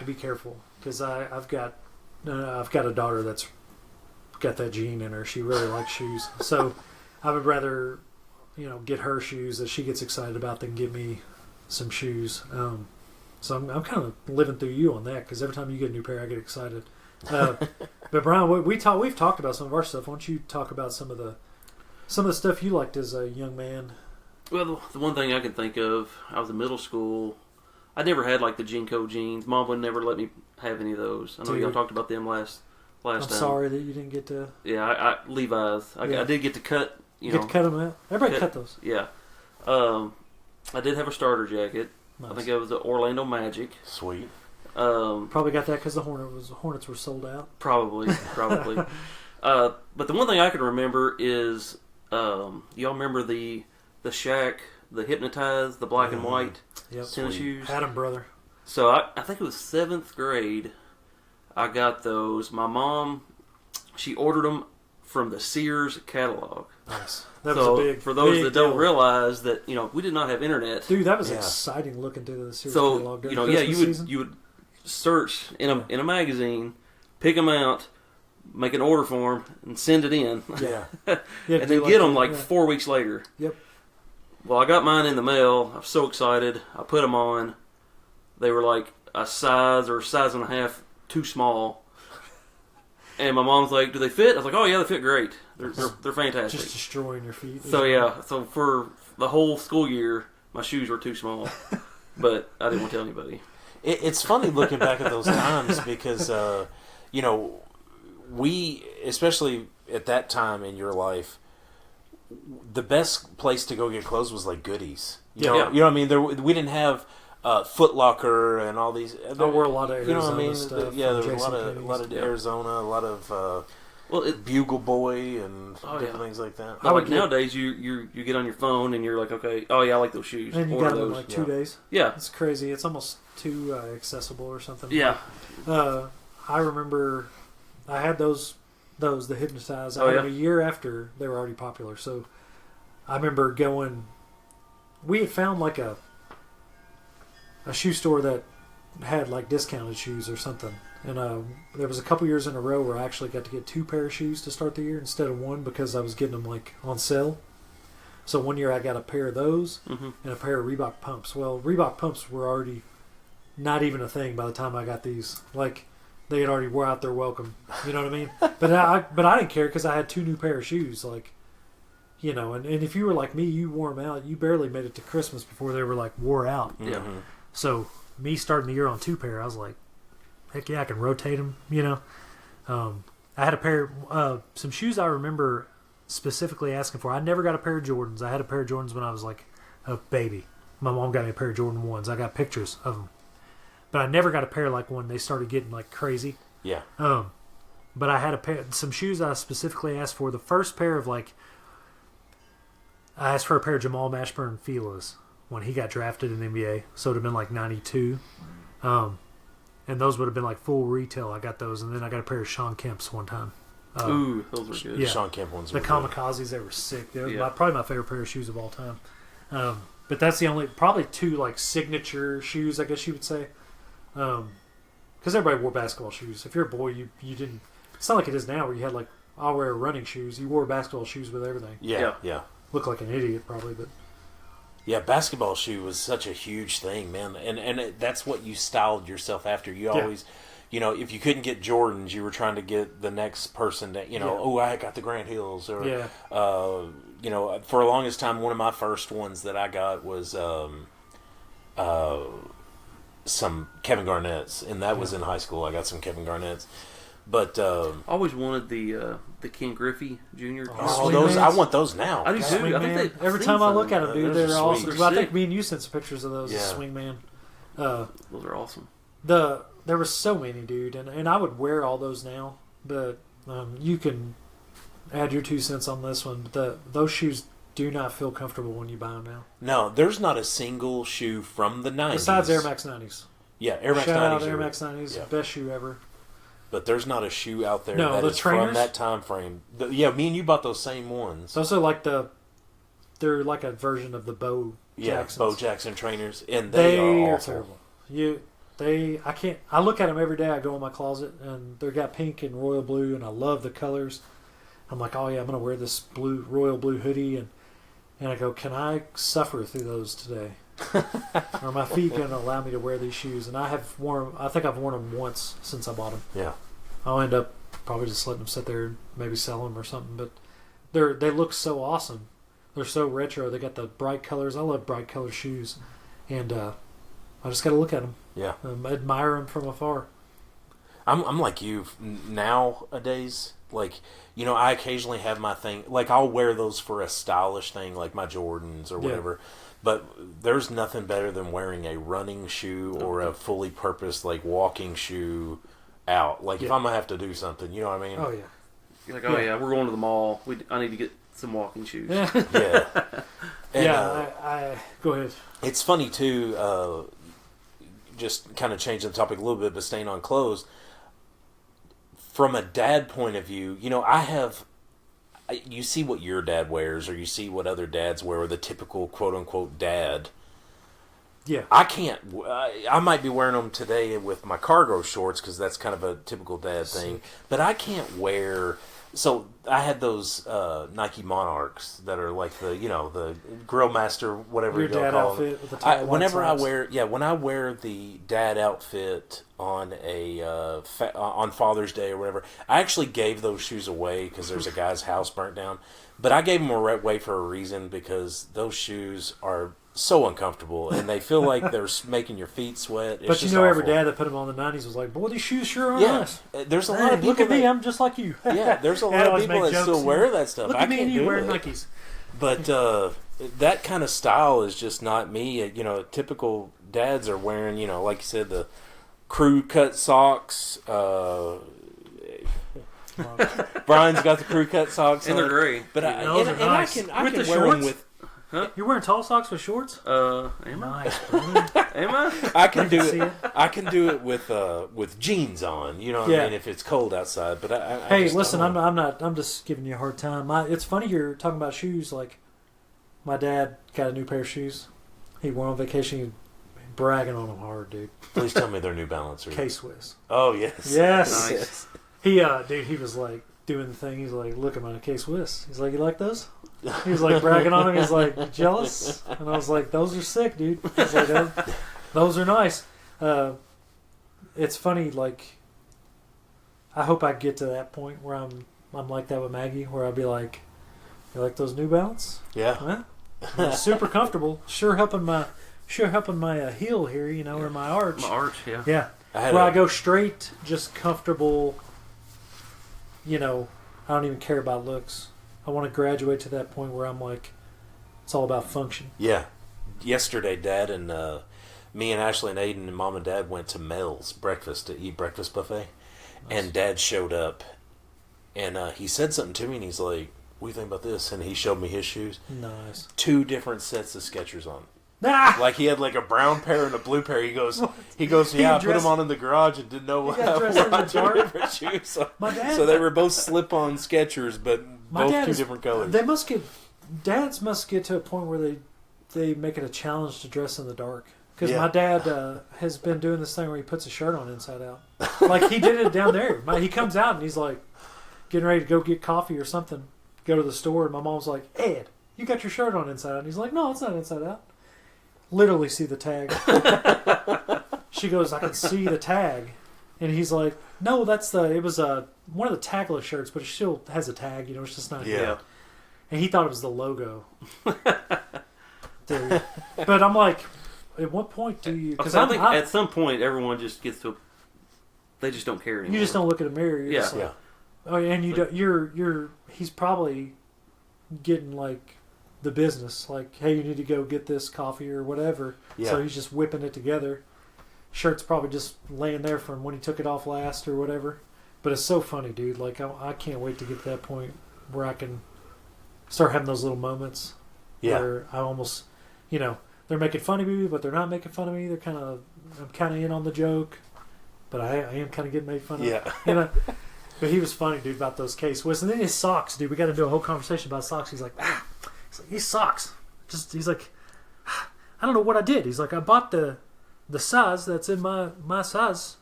Speaker 3: to be careful because I've got a daughter that's got that gene in her. She really likes shoes, so I would rather get her shoes that she gets excited about than give me some shoes. So I'm kind of living through you on that because every time you get a new pair, I get excited. But Brian, we've talked about some of our stuff. Why don't you talk about some of the stuff you liked as a young man?
Speaker 2: Well, the one thing I can think of, I was in middle school. I never had like the JNCO jeans. Mom would never let me have any of those. I know y'all talked about them last time.
Speaker 3: I'm sorry that you didn't get to.
Speaker 2: Yeah, I Levi's. I did get to cut.
Speaker 3: You get to cut them out. Everybody cut those.
Speaker 2: Yeah. I did have a starter jacket. Nice. I think it was the Orlando Magic.
Speaker 1: Sweet.
Speaker 3: Probably got that because the Hornets were sold out.
Speaker 2: Probably. But the one thing I can remember is, y'all remember the Shaq, the Hypnotize, the black and white tennis shoes?
Speaker 3: Had 'em, brother.
Speaker 2: So I think it was 7th grade. I got those. My mom, she ordered them from the Sears catalog.
Speaker 3: Nice. That was a big.
Speaker 2: For those
Speaker 3: big
Speaker 2: that don't realize that, we did not have internet.
Speaker 3: Dude, that was exciting looking through the Sears catalog.
Speaker 2: So you would search in a magazine, pick them out, make an order form, and send it in.
Speaker 3: Yeah.
Speaker 2: And then get them 4 weeks later.
Speaker 3: Yep.
Speaker 2: Well, I got mine in the mail. I was so excited. I put them on. They were like a size or a size and a half too small. And my mom's like, "Do they fit?" I was like, "Oh yeah, they fit great. They're fantastic."
Speaker 3: Just destroying your feet.
Speaker 2: So for the whole school year, my shoes were too small, but I didn't want to tell anybody.
Speaker 1: It's funny looking back at those times because you know, we, especially at that time in your life, the best place to go get clothes was like Goodies. You know what I mean? We didn't have Foot Locker and all these.
Speaker 3: I wore a lot of Arizona,
Speaker 1: you know what I mean?
Speaker 3: Stuff.
Speaker 1: Yeah, there was a lot of Arizona, a lot of Bugle Boy and different things like that.
Speaker 2: But like nowadays, you get on your phone and you're like, okay, oh yeah, I like those shoes.
Speaker 3: And you got them in like 2 days.
Speaker 2: Yeah,
Speaker 3: it's crazy. It's almost too accessible or something.
Speaker 2: Yeah.
Speaker 3: I remember I had those the Hypnotize.
Speaker 2: Oh, yeah?
Speaker 3: A year after they were already popular. So I remember going. We had found like a shoe store that had like discounted shoes or something, and there was a couple years in a row where I actually got to get 2 pair of shoes to start the year instead of 1 because I was getting them like on sale. So one year I got a pair of those and a pair of Reebok Pumps. Well, Reebok Pumps were already not even a thing by the time I got these. Like they had already wore out their welcome. You know what I mean? But I didn't care because I had 2 new pair of shoes. Like, you know, and if you were like me, you wore them out. You barely made it to Christmas before they were like wore out.
Speaker 2: Yeah.
Speaker 3: So me starting the year on 2 pair, I was like, heck yeah, I can rotate them. You know, I had a pair, some shoes I remember specifically asking for. I never got a pair of Jordans. I had a pair of Jordans when I was like a baby. My mom got me a pair of Jordan 1s. I got pictures of them. But I never got a pair like when they started getting like crazy.
Speaker 1: Yeah.
Speaker 3: But I had some shoes I specifically asked for. The first pair of I asked for a pair of Jamal Mashburn Fila's when he got drafted in the NBA. So it would have been like 92. And those would have been like full retail. I got those. And then I got a pair of Sean Kemp's one time.
Speaker 2: Ooh, those were good.
Speaker 1: Yeah. Sean Kemp ones were
Speaker 3: the Kamikazes, they were sick. They were probably my favorite pair of shoes of all time. But that's the only, probably 2 like signature shoes, I guess you would say. Because everybody wore basketball shoes. If you're a boy, you didn't. It's not like it is now where you had like, I'll wear running shoes. You wore basketball shoes with everything.
Speaker 1: Yeah.
Speaker 3: Look like an idiot probably, but
Speaker 1: yeah, basketball shoe was such a huge thing, man, and that's what you styled yourself after. You always, you know, if you couldn't get Jordans, you were trying to get the next person that, you know, oh, I got the Grant Hills, or you know, for the longest time, one of my first ones that I got was some Kevin Garnett's, and that was in high school. I got some Kevin Garnett's, but
Speaker 2: I always wanted the Ken Griffey Jr.
Speaker 1: Oh, those! I want those now.
Speaker 2: I do too. I think
Speaker 3: every time I look at them, dude, they're awesome.
Speaker 2: They're
Speaker 3: I think me and you sent some pictures of those.
Speaker 1: Yeah.
Speaker 3: Swingman.
Speaker 2: Those are awesome.
Speaker 3: There were so many, dude, and I would wear all those now. But you can add your 2 cents on this one. But those shoes do not feel comfortable when you buy them now.
Speaker 1: No, there's not a single shoe from the 90s.
Speaker 3: Besides Air Max 90s.
Speaker 1: Yeah, Air Max 90s.
Speaker 3: Shout out Air Max 90s, best shoe ever.
Speaker 1: But there's not a shoe out there
Speaker 3: that
Speaker 1: is
Speaker 3: trainers?
Speaker 1: from that time frame. Me and you bought those same ones.
Speaker 3: It's also like they're like a version of the Bo Jacksons.
Speaker 1: Bo Jackson trainers, and they are awful.
Speaker 3: Terrible. I look at them every day. I go in my closet, and they've got pink and royal blue, and I love the colors. I'm like, oh yeah, I'm gonna wear this royal blue hoodie, and I go, can I suffer through those today? Are my feet going to allow me to wear these shoes? And I think I've worn them once since I bought them.
Speaker 1: Yeah.
Speaker 3: I'll end up probably just letting them sit there and maybe sell them or something. But they look so awesome. They're so retro. They got the bright colors. I love bright color shoes. And I just got to look at them.
Speaker 1: Yeah.
Speaker 3: Admire them from afar.
Speaker 1: I'm like you nowadays. Like, you know, I occasionally have my thing. Like, I'll wear those for a stylish thing, like my Jordans or whatever. But there's nothing better than wearing a running shoe or a fully purposed, like, walking shoe out. Like, if I'm going to have to do something, you know what I mean?
Speaker 3: Oh, yeah.
Speaker 2: You're like, we're going to the mall. I need to get some walking shoes.
Speaker 1: Yeah. And,
Speaker 3: I go ahead.
Speaker 1: It's funny, too, just kind of changing the topic a little bit, but staying on clothes. From a dad point of view, you know, you see what your dad wears, or you see what other dads wear, or the typical quote-unquote dad.
Speaker 3: Yeah.
Speaker 1: I can't, I might be wearing them today with my cargo shorts, because that's kind of a typical dad thing, but I can't wear, so I had those Nike Monarchs that are like the, you know, the Grill Master, whatever
Speaker 3: your
Speaker 1: you
Speaker 3: dad
Speaker 1: call
Speaker 3: outfit
Speaker 1: them.
Speaker 3: with the tight
Speaker 1: Whenever I
Speaker 3: socks.
Speaker 1: when I wear the dad outfit on on Father's Day or whatever, I actually gave those shoes away because there's a guy's house burnt down. But I gave them away for a reason, because those shoes are so uncomfortable, and they feel like they're making your feet sweat. It's
Speaker 3: But you
Speaker 1: just
Speaker 3: know,
Speaker 1: awful.
Speaker 3: every dad that put them on the 90s was like, boy, these shoes sure are
Speaker 1: Yeah,
Speaker 3: nice.
Speaker 1: there's a
Speaker 3: Hey,
Speaker 1: lot of people.
Speaker 3: look at me,
Speaker 1: that,
Speaker 3: I'm just like you.
Speaker 1: yeah, there's a
Speaker 3: They
Speaker 1: lot of
Speaker 3: always
Speaker 1: people
Speaker 3: make
Speaker 1: that
Speaker 3: jokes,
Speaker 1: still wear that stuff.
Speaker 3: Look
Speaker 1: I
Speaker 3: at me
Speaker 1: can't
Speaker 3: and you
Speaker 1: do
Speaker 3: wearing
Speaker 1: it.
Speaker 3: Nikes.
Speaker 1: But that kind of style is just not me. Typical dads are wearing, like you said, the crew cut socks. Brian's got the crew cut socks,
Speaker 2: And they're great.
Speaker 1: But
Speaker 3: Those are nice.
Speaker 1: I can
Speaker 3: With the
Speaker 1: wear them
Speaker 3: shorts?
Speaker 1: with.
Speaker 3: You're wearing tall socks with shorts?
Speaker 2: Am I?
Speaker 3: Nice, brother.
Speaker 2: Am I?
Speaker 1: I can do
Speaker 3: see
Speaker 1: it.
Speaker 3: it.
Speaker 1: I can do it with jeans on. You know what I
Speaker 3: Yeah.
Speaker 1: mean? If it's cold outside, but I
Speaker 3: Hey,
Speaker 1: just
Speaker 3: listen,
Speaker 1: don't.
Speaker 3: I'm not. I'm just giving you a hard time. It's funny you're talking about shoes. Like, my dad got a new pair of shoes. He went on vacation. He was bragging on them hard, dude.
Speaker 1: Please tell me they're New Balance.
Speaker 3: K-Swiss.
Speaker 1: Oh yes.
Speaker 3: Yes.
Speaker 2: Nice.
Speaker 3: He, dude, he was like doing the thing. He's like, look at my K-Swiss. He's like, you like those? He was like bragging on him. He's like, jealous? And I was like, those are sick, dude. He's like, those are nice. It's funny, like, I hope I get to that point where I'm like that with Maggie, where I'll be like, you like those New Balance?
Speaker 1: Yeah.
Speaker 3: Huh? They're super comfortable. Sure helping my heel here, or my arch.
Speaker 2: My arch, yeah.
Speaker 3: Yeah.
Speaker 1: I
Speaker 3: Where I go straight, just comfortable. I don't even care about looks. I want to graduate to that point where I'm like, it's all about function.
Speaker 1: Yeah. Yesterday, Dad and me and Ashley and Aiden and Mom and Dad went to Mel's breakfast to eat breakfast buffet, and Dad showed up, and he said something to me, and he's like, "What do you think about this?" And he showed me his shoes.
Speaker 3: Nice.
Speaker 1: 2 different sets of Skechers on.
Speaker 3: Ah!
Speaker 1: Like he had like a brown pair and a blue pair. He goes, yeah, I put them on in the garage and didn't know what
Speaker 3: got dressed in the dark?
Speaker 1: different shoes. So,
Speaker 3: My dad-
Speaker 1: so they were both slip-on Skechers, but
Speaker 3: My
Speaker 1: both
Speaker 3: dad
Speaker 1: 2
Speaker 3: is-
Speaker 1: different colors.
Speaker 3: Dads must get to a point where they make it a challenge to dress in the dark. Because
Speaker 1: Yeah.
Speaker 3: my dad has been doing this thing where he puts a shirt on inside out. Like he did it down there. He comes out and he's like getting ready to go get coffee or something. Go to the store and my mom's like, Ed, you got your shirt on inside out. And he's like, no, it's not inside out. Literally see the tag. She goes, I can see the tag. And he's like, no, it was one of the tagless shirts, but it still has a tag, it's just not.
Speaker 1: Yeah.
Speaker 3: And he thought it was the logo. Dude. But I'm like, at what point do you?
Speaker 2: Because I think at some point everyone just gets to. They just don't care anymore.
Speaker 3: you just don't look at a mirror. You're just like,
Speaker 1: Yeah.
Speaker 3: oh, and you don't. You're. He's probably getting like the business. Like, hey, you need to go get this coffee or whatever.
Speaker 1: Yeah.
Speaker 3: So he's just whipping it together. Shirt's probably just laying there from when he took it off last or whatever. But it's so funny, dude. Like, I can't wait to get to that point where I can start having those little moments.
Speaker 1: Yeah.
Speaker 3: Where I almost, they're making fun of me, but they're not making fun of me. I'm kind of in on the joke, but I am kind of getting made fun of.
Speaker 1: Yeah.
Speaker 3: But he was funny, dude, about those K-Swiss. And then his socks, dude. We got to do a whole conversation about socks. He's like, these socks. He's like, I don't know what I did. He's like, I bought the size that's in my size,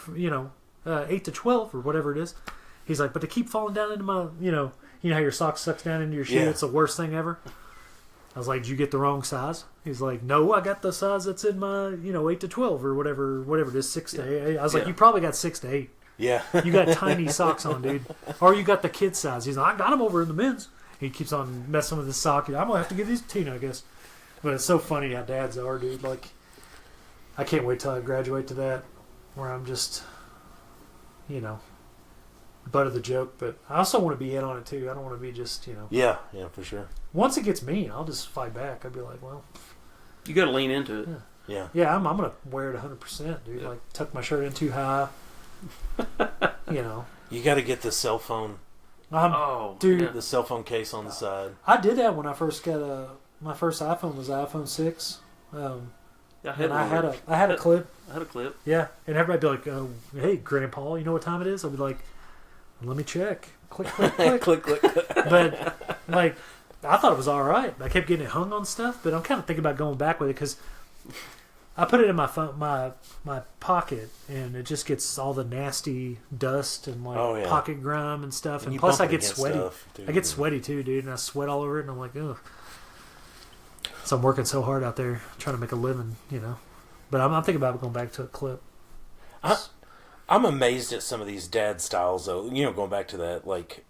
Speaker 3: 8 to 12 or whatever it is. He's like, but to keep falling down into my, you know how your sock sucks down into your shoe?
Speaker 1: Yeah.
Speaker 3: It's the worst thing ever. I was like, did you get the wrong size? He's like, no, I got the size that's in my, 8 to 12 or whatever it is, 6 to 8. I was like, you probably got 6 to 8.
Speaker 1: Yeah.
Speaker 3: You got tiny socks on, dude. Or you got the kid size. He's like, I got them over in the men's. He keeps on messing with his sock. I'm going to have to give these to Tina, I guess. But it's so funny how dads are, dude. Like, I can't wait till I graduate to that where I'm just, butt of the joke. But I also want to be in on it, too. I don't want to be just,
Speaker 1: Yeah, for sure.
Speaker 3: Once it gets mean, I'll just fight back. I'll be like, well,
Speaker 2: You got to lean into it.
Speaker 1: Yeah.
Speaker 3: yeah, I'm going to wear it 100%, dude.
Speaker 2: Yeah.
Speaker 3: Like, tuck my shirt in too high.
Speaker 1: You got to get the cell phone,
Speaker 3: Dude,
Speaker 2: yeah.
Speaker 1: the cell phone case on the side.
Speaker 3: I did that when I first got my first iPhone was an iPhone 6. And I had a clip.
Speaker 2: I had a clip.
Speaker 3: Yeah, and everybody be like, "Hey, Grandpa, you know what time it is?" I'll be like, "Let me check." Click, click, click.
Speaker 1: Click, click.
Speaker 3: But like, I thought it was all right. I kept getting it hung on stuff, but I'm kind of thinking about going back with it because I put it in my phone, my pocket, and it just gets all the nasty dust and like pocket grime and stuff. And
Speaker 1: you
Speaker 3: plus, I
Speaker 1: bump
Speaker 3: get
Speaker 1: against
Speaker 3: sweaty.
Speaker 1: stuff, dude.
Speaker 3: I get sweaty too, dude, and I sweat all over it, and I'm like, ugh. So I'm working so hard out there trying to make a living, But I'm thinking about going back to a clip.
Speaker 1: I'm amazed at some of these dad styles, though. Going back to that, like,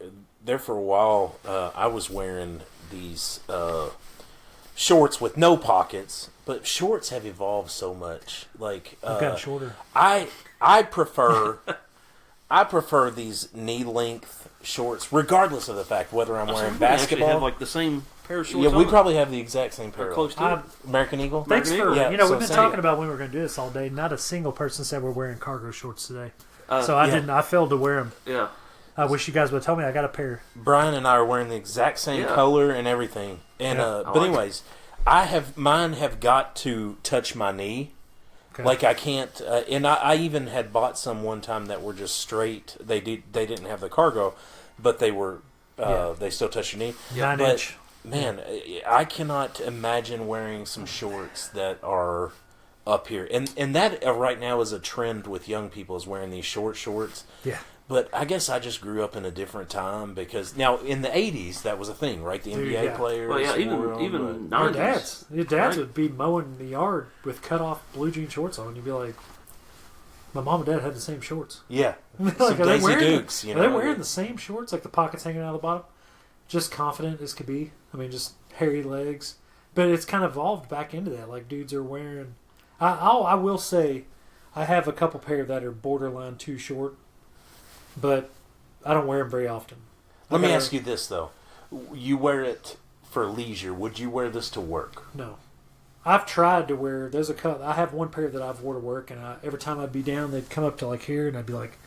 Speaker 1: there for a while, I was wearing these shorts with no pockets, but shorts have evolved so much. Like
Speaker 3: I've gotten shorter.
Speaker 1: I prefer these knee length shorts, regardless of the fact whether I'm wearing basketball.
Speaker 2: Actually have like the same pair of shorts.
Speaker 1: Yeah, we probably have the exact same pair.
Speaker 2: Close to it.
Speaker 1: American Eagle.
Speaker 3: Thanks for
Speaker 1: Yeah,
Speaker 3: we've been
Speaker 1: same.
Speaker 3: talking about when we were going to do this all day. Not a single person said we're wearing cargo shorts today, so I
Speaker 1: yeah.
Speaker 3: didn't. I failed to wear them.
Speaker 2: Yeah.
Speaker 3: I wish you guys would have told me. I got a pair.
Speaker 1: Brian and I are wearing the exact same color and everything. And but
Speaker 2: like
Speaker 1: anyways, mine have got to touch my knee.
Speaker 3: Okay.
Speaker 1: Like I can't, and I even had bought some one time that were just straight. They didn't have the cargo, but they were they still touch your knee.
Speaker 3: 9-inch.
Speaker 1: Man, I cannot imagine wearing some shorts that are up here, and that right now is a trend with young people is wearing these short shorts.
Speaker 3: Yeah.
Speaker 1: But I guess I just grew up in a different time because now in the '80s that was a thing, right? The NBA players.
Speaker 2: Well, yeah,
Speaker 1: wore them,
Speaker 2: even
Speaker 3: Your
Speaker 2: 90s.
Speaker 3: dads would be mowing the yard with cut off blue jean shorts on. You'd be like, my mom and dad had the same shorts.
Speaker 1: yeah,
Speaker 3: Like,
Speaker 1: some
Speaker 3: are they
Speaker 1: Daisy
Speaker 3: wearing
Speaker 1: Dukes.
Speaker 3: Are they wearing the same shorts, like the pockets hanging out of the bottom? Just confident as could be. I mean, just hairy legs. But it's kind of evolved back into that. Like dudes are wearing. I will say, I have a couple pair that are borderline too short, but I don't wear them very often.
Speaker 1: Let me ask you this though: you wear it for leisure. Would you wear this to work?
Speaker 3: No. I've tried to wear. There's a couple. I have one pair that I've wore to work, and every time I'd be down, they'd come up to like here, and I'd be like,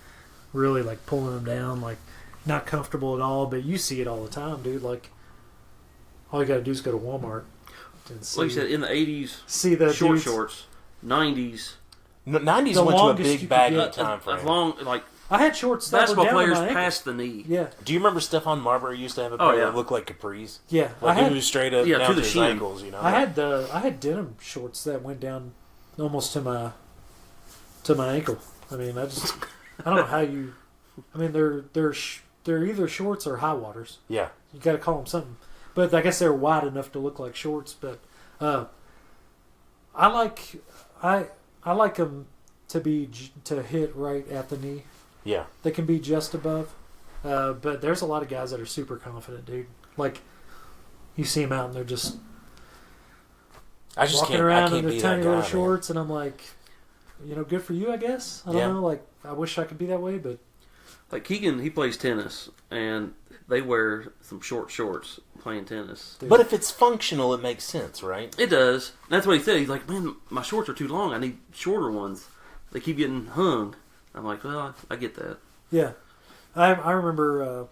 Speaker 3: really like pulling them down, like not comfortable at all. But you see it all the time, dude. Like, all you got to do is go to Walmart and see.
Speaker 2: Like you said, in the 80s,
Speaker 3: see the
Speaker 2: short
Speaker 3: dudes.
Speaker 2: shorts. 90s,
Speaker 1: No, '90s
Speaker 3: The
Speaker 1: went to a
Speaker 3: longest you
Speaker 1: big
Speaker 3: could
Speaker 1: baggy
Speaker 3: get-
Speaker 1: time frame.
Speaker 2: as long like
Speaker 3: I had shorts that
Speaker 2: basketball
Speaker 3: were down to
Speaker 2: players
Speaker 3: my ankle.
Speaker 2: past the knee.
Speaker 3: Yeah,
Speaker 1: Do you remember Stephon Marbury used to have a pair
Speaker 2: Oh, yeah.
Speaker 1: that looked like capris?
Speaker 3: yeah.
Speaker 1: Like it was straight up
Speaker 2: Yeah,
Speaker 1: down
Speaker 2: to
Speaker 1: to
Speaker 2: the
Speaker 1: his
Speaker 2: shin.
Speaker 1: ankles. You know.
Speaker 3: I had denim shorts that went down almost to my ankle. I mean, I don't know how you. I mean, they're either shorts or high waters.
Speaker 1: Yeah.
Speaker 3: You got to call them something. But I guess they're wide enough to look like shorts. But I like them to hit right at the knee.
Speaker 1: Yeah.
Speaker 3: They can be just above. But there's a lot of guys that are super confident, dude. Like you see them out and they're just
Speaker 1: I just
Speaker 3: walking
Speaker 1: can't. I
Speaker 3: around
Speaker 1: can't
Speaker 3: in their
Speaker 1: be
Speaker 3: tiny
Speaker 1: that guy.
Speaker 3: little
Speaker 1: man.
Speaker 3: shorts, and I'm like, good for you, I guess. I don't
Speaker 1: Yeah.
Speaker 3: know. Like, I wish I could be that way, but
Speaker 2: Like Keegan, he plays tennis, and they wear some short shorts playing tennis.
Speaker 3: dude,
Speaker 1: But if it's functional, it makes sense, right?
Speaker 2: It does. That's what he said. He's like, man, my shorts are too long. I need shorter ones. They keep getting hung. I'm like, well, I get that.
Speaker 3: yeah, I remember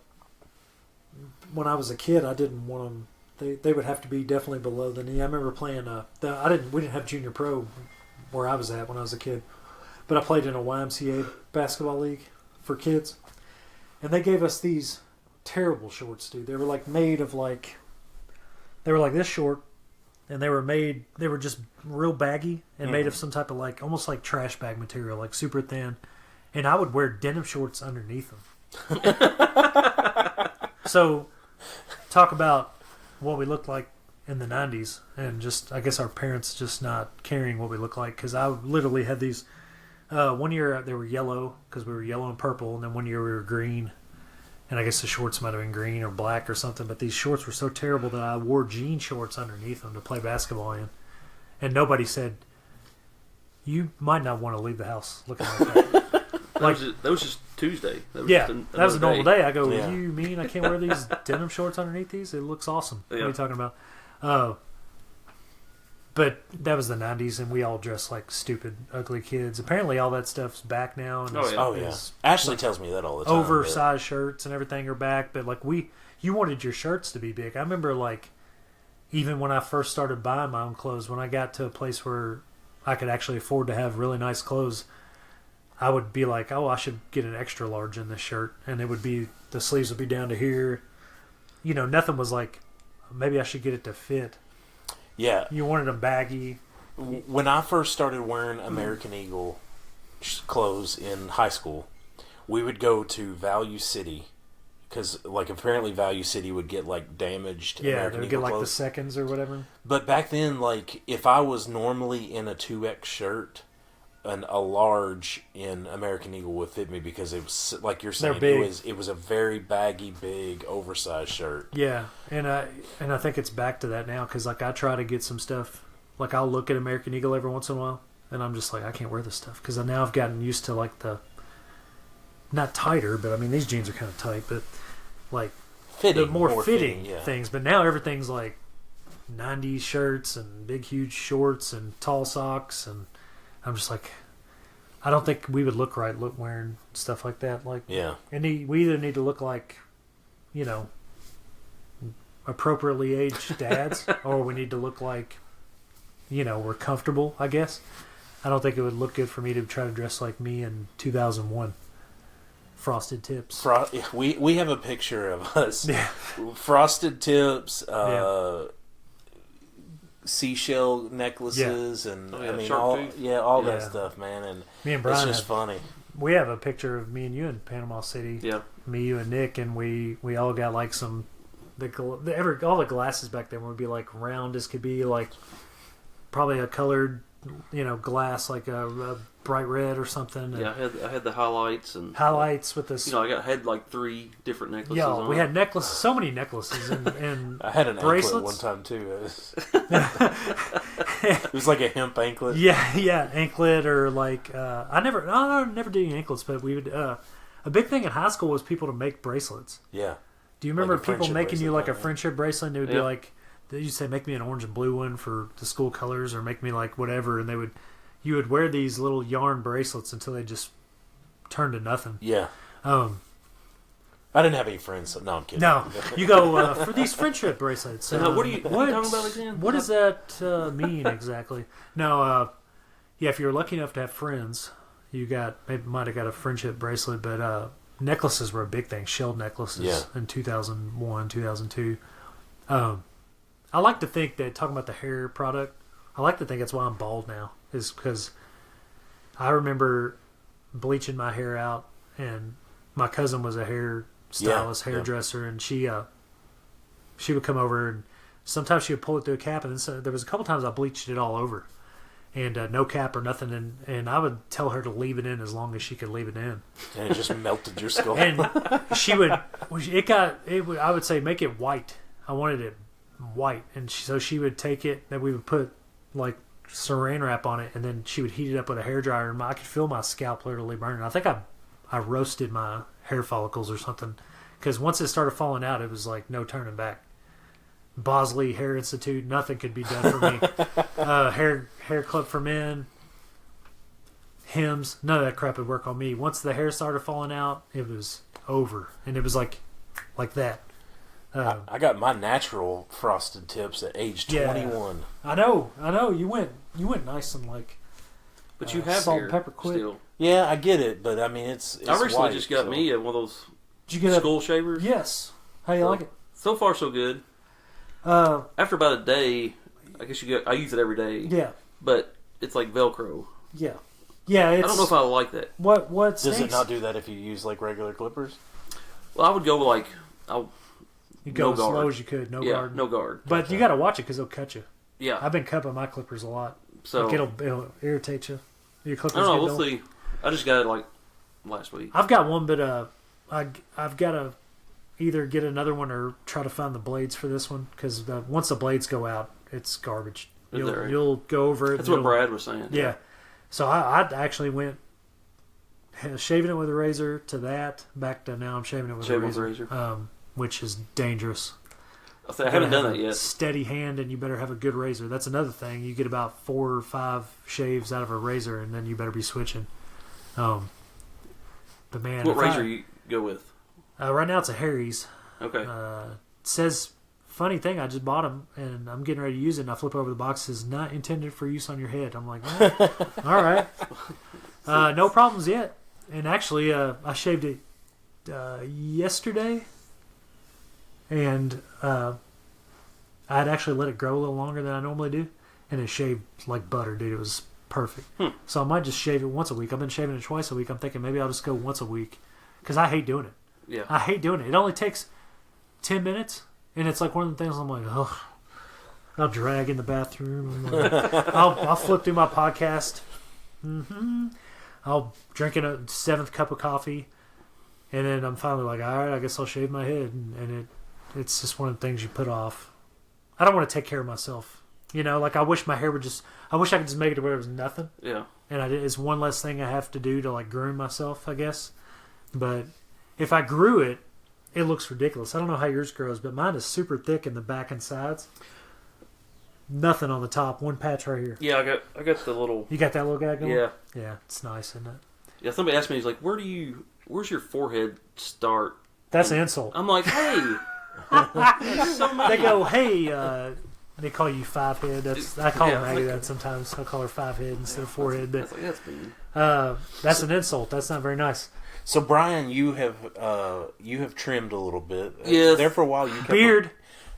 Speaker 3: when I was a kid, I didn't want them. They would have to be definitely below the knee. I remember playing. We didn't have junior pro where I was at when I was a kid, but I played in a YMCA basketball league for kids, and they gave us these terrible shorts, dude. They were like made of like, they were like this short, and they were just real baggy and made of some type of like almost like trash bag material, like super thin. And I would wear denim shorts underneath them. So, talk about what we looked like in the 90s, and just I guess our parents just not caring what we look like, because I literally had these. One year they were yellow because we were yellow and purple, and then one year we were green, and I guess the shorts might have been green or black or something. But these shorts were so terrible that I wore jean shorts underneath them to play basketball in, and nobody said, "You might not want to leave the house looking like that."
Speaker 2: That was just Tuesday. That was
Speaker 3: Yeah,
Speaker 2: just
Speaker 3: that was a
Speaker 2: another
Speaker 3: normal day. I go,
Speaker 1: Yeah.
Speaker 3: you mean I can't wear these denim shorts underneath these? It looks awesome. What are you talking about? But that was the 90s, and we all dressed like stupid, ugly kids. Apparently all that stuff's back now. And
Speaker 1: Oh yeah. Ashley tells me that all the time.
Speaker 3: oversized shirts and everything are back. But like you wanted your shirts to be big. I remember like even when I first started buying my own clothes, when I got to a place where I could actually afford to have really nice clothes, I would be like, oh, I should get an extra large in this shirt. And it would be, the sleeves would be down to here. Nothing was like, maybe I should get it to fit.
Speaker 1: Yeah.
Speaker 3: You wanted them baggy.
Speaker 1: When I first started wearing American Eagle clothes in high school, we would go to Value City because, like, apparently Value City would get like damaged.
Speaker 3: Yeah,
Speaker 1: American
Speaker 3: they would
Speaker 1: Eagle
Speaker 3: get like
Speaker 1: clothes.
Speaker 3: the seconds or whatever.
Speaker 1: But back then, like, if I was normally in a 2X shirt, a large in American Eagle would fit me because it was like you're saying,
Speaker 3: They're big.
Speaker 1: it was a very baggy, big, oversized shirt.
Speaker 3: Yeah, and I think it's back to that now because like I try to get some stuff. Like I'll look at American Eagle every once in a while, and I'm just like I can't wear this stuff because now I've gotten used to like the not tighter, but I mean these jeans are kind of tight, but like
Speaker 1: Fitting,
Speaker 3: the more fitting
Speaker 1: yeah.
Speaker 3: things. But now everything's like 90s shirts and big huge shorts and tall socks, and I'm just like I don't think we would look right wearing stuff like that. Like
Speaker 1: Yeah.
Speaker 3: and we either need to look like, you know, appropriately aged dads, or we need to look like, you know, we're comfortable, I guess. I don't think it would look good for me to try to dress like me in 2001. Frosted tips.
Speaker 1: We have a picture of us.
Speaker 3: Yeah.
Speaker 1: Frosted tips, seashell necklaces, and I mean, all that stuff, man. And
Speaker 3: me and Brian
Speaker 1: it's just funny.
Speaker 3: We have a picture of me and you in Panama City.
Speaker 2: Yeah.
Speaker 3: Me, you, and Nick, and we all got like some all the glasses back then would be like round as could be, like probably a colored, you know, glass like a bright red or something. And
Speaker 2: Yeah, I had the highlights and
Speaker 3: highlights with this.
Speaker 2: You know, I had like 3 different necklaces.
Speaker 3: Yeah,
Speaker 2: on.
Speaker 3: we had necklaces, so many necklaces and
Speaker 1: I had an
Speaker 3: bracelets.
Speaker 1: anklet one time too. It was like a hemp anklet.
Speaker 3: Yeah, anklet or like I never did any anklets, but we would. A big thing in high school was people to make bracelets.
Speaker 1: Yeah.
Speaker 3: Do you remember
Speaker 1: Like a
Speaker 3: people
Speaker 1: friendship
Speaker 3: making you like a
Speaker 1: bracelet,
Speaker 3: friendship bracelet? And they would be
Speaker 2: Yeah.
Speaker 3: like, you'd say, make me an orange and blue one for the school colors, or make me like whatever, and you would wear these little yarn bracelets until they just turned to nothing.
Speaker 1: Yeah. I didn't have any friends, so no, I'm kidding.
Speaker 3: No, you go for these friendship bracelets.
Speaker 2: So what are you talking about again?
Speaker 3: What does that mean exactly? No, yeah, if you were lucky enough to have friends, you might have got a friendship bracelet, but necklaces were a big thing. Shelled necklaces in 2001, 2002. I like to think that, talking about the hair product, I like to think that's why I'm bald now, is because I remember bleaching my hair out, and my cousin was a hair stylist, hairdresser, and she would come over, and sometimes she would pull it through a cap, and then so there was a couple times I bleached it all over, and no cap or nothing, and I would tell her to leave it in as long as she could leave it in,
Speaker 1: And it just melted your skull.
Speaker 3: and she would. I would say make it white. I wanted it white, and so she would take it, and we would put like saran wrap on it, and then she would heat it up with a hairdryer, and I could feel my scalp literally burning. I think I roasted my hair follicles or something, because once it started falling out, it was like no turning back. Bosley Hair Institute, nothing could be done for me. Hair Club for Men, Hims, none of that crap would work on me. Once the hair started falling out, it was over, and it was like that.
Speaker 1: I got my natural frosted tips at age 21.
Speaker 3: I know. You went nice and like.
Speaker 2: But you have
Speaker 3: salt
Speaker 2: hair
Speaker 3: and pepper quick.
Speaker 2: still.
Speaker 1: Yeah, I get it, but I mean, it's
Speaker 2: I recently
Speaker 1: white,
Speaker 2: just got
Speaker 1: so.
Speaker 2: me one of those
Speaker 3: Did you get
Speaker 2: skull shavers.
Speaker 3: Yes. How you like it?
Speaker 2: So far, so good. After about a day, I guess I use it every day.
Speaker 3: Yeah.
Speaker 2: But it's like Velcro.
Speaker 3: Yeah. Yeah. It's,
Speaker 2: I don't know if I like that.
Speaker 3: What
Speaker 1: Does
Speaker 3: stinks?
Speaker 1: it not do that if you use like regular clippers?
Speaker 2: Well, I would go like
Speaker 3: You go
Speaker 2: no
Speaker 3: as
Speaker 2: guard.
Speaker 3: slow as you could. No guard.
Speaker 2: no guard.
Speaker 3: But you got to watch it because they'll cut you.
Speaker 2: Yeah.
Speaker 3: I've been cupping my clippers a lot.
Speaker 2: So
Speaker 3: Like it'll irritate you. Your clippers.
Speaker 2: I don't know.
Speaker 3: get
Speaker 2: We'll
Speaker 3: dull.
Speaker 2: see. I just got it like last week.
Speaker 3: I've got one, but I've got to either get another one or try to find the blades for this one, because once the blades go out, it's garbage.
Speaker 2: Is that right?
Speaker 3: You'll go over it.
Speaker 2: That's what Brad was saying.
Speaker 3: Yeah. So I actually went shaving it with a razor to that, back to now I'm shaving it with a razor. Which is dangerous.
Speaker 2: I haven't done that yet.
Speaker 3: Steady hand, and you better have a good razor. That's another thing. You get about 4 or 5 shaves out of a razor, and then you better be switching. But man,
Speaker 2: What razor you go with?
Speaker 3: right now it's a Harry's.
Speaker 2: Okay.
Speaker 3: It says, funny thing, I just bought them, and I'm getting ready to use it, and I flip over the box. It says, not intended for use on your head. I'm like, well, all right. No problems yet. And actually, I shaved it yesterday, and I'd actually let it grow a little longer than I normally do, and it shaved like butter, dude. It was perfect. So I might just shave it once a week. I've been shaving it twice a week. I'm thinking maybe I'll just go once a week, because I hate doing it.
Speaker 2: Yeah.
Speaker 3: I hate doing it. It only takes 10 minutes, and it's like one of the things I'm like, oh, I'll drag in the bathroom. I'll flip through my podcast, I'll drink a 7th cup of coffee, and then I'm finally like, all right, I guess I'll shave my head, and it's just one of the things you put off. I don't want to take care of myself. Like I wish my hair would I wish I could just make it to where it was nothing.
Speaker 2: Yeah.
Speaker 3: And it's one less thing I have to do to like groom myself, I guess. But if I grew it, it looks ridiculous. I don't know how yours grows, but mine is super thick in the back and sides. Nothing on the top. One patch right here.
Speaker 2: Yeah, I got the little.
Speaker 3: You got that little guy going?
Speaker 2: Yeah.
Speaker 3: Yeah, it's nice, isn't it?
Speaker 2: Yeah, somebody asked me, he's like, where's your forehead start?
Speaker 3: That's an insult.
Speaker 2: I'm like, hey. That's so mean.
Speaker 3: They go, hey, they call you five head. I call Maggie that sometimes. I call her five head instead of forehead. But
Speaker 2: that's mean.
Speaker 3: That's an insult. That's not very nice.
Speaker 1: So Brian, you have trimmed a little bit.
Speaker 2: Yes.
Speaker 1: There for a while, you kept
Speaker 3: beard.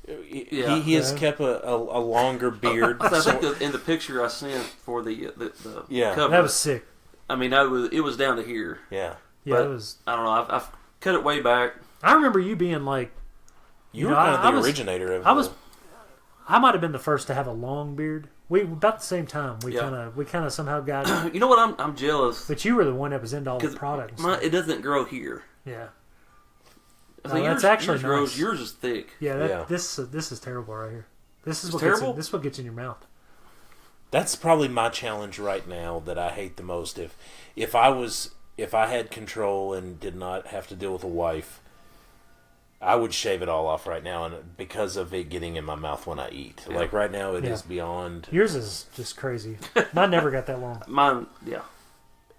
Speaker 1: He has kept a longer beard.
Speaker 2: I think in the picture I sent for the cover,
Speaker 3: that was sick.
Speaker 2: I mean, it was down to here.
Speaker 1: Yeah.
Speaker 3: Yeah,
Speaker 2: it
Speaker 3: was.
Speaker 2: I don't know. I've cut it way back.
Speaker 3: I remember you being like,
Speaker 1: you were kind of the originator of it.
Speaker 3: I might have been the first to have a long beard. We about the same time. We kind of somehow got.
Speaker 2: You know what? I'm jealous.
Speaker 3: But you were the one that was into all the products.
Speaker 2: It doesn't grow here.
Speaker 3: Yeah.
Speaker 2: So that's actually yours. Yours is thick.
Speaker 3: Yeah. This is terrible right here. This is what
Speaker 2: terrible.
Speaker 3: This is what gets in your mouth.
Speaker 1: That's probably my challenge right now that I hate the most. If I had control and did not have to deal with a wife, I would shave it all off right now, and because of it getting in my mouth when I eat. Yeah. Like right now, it is beyond.
Speaker 3: Yours is just crazy. Mine never got that long.
Speaker 2: Mine, yeah.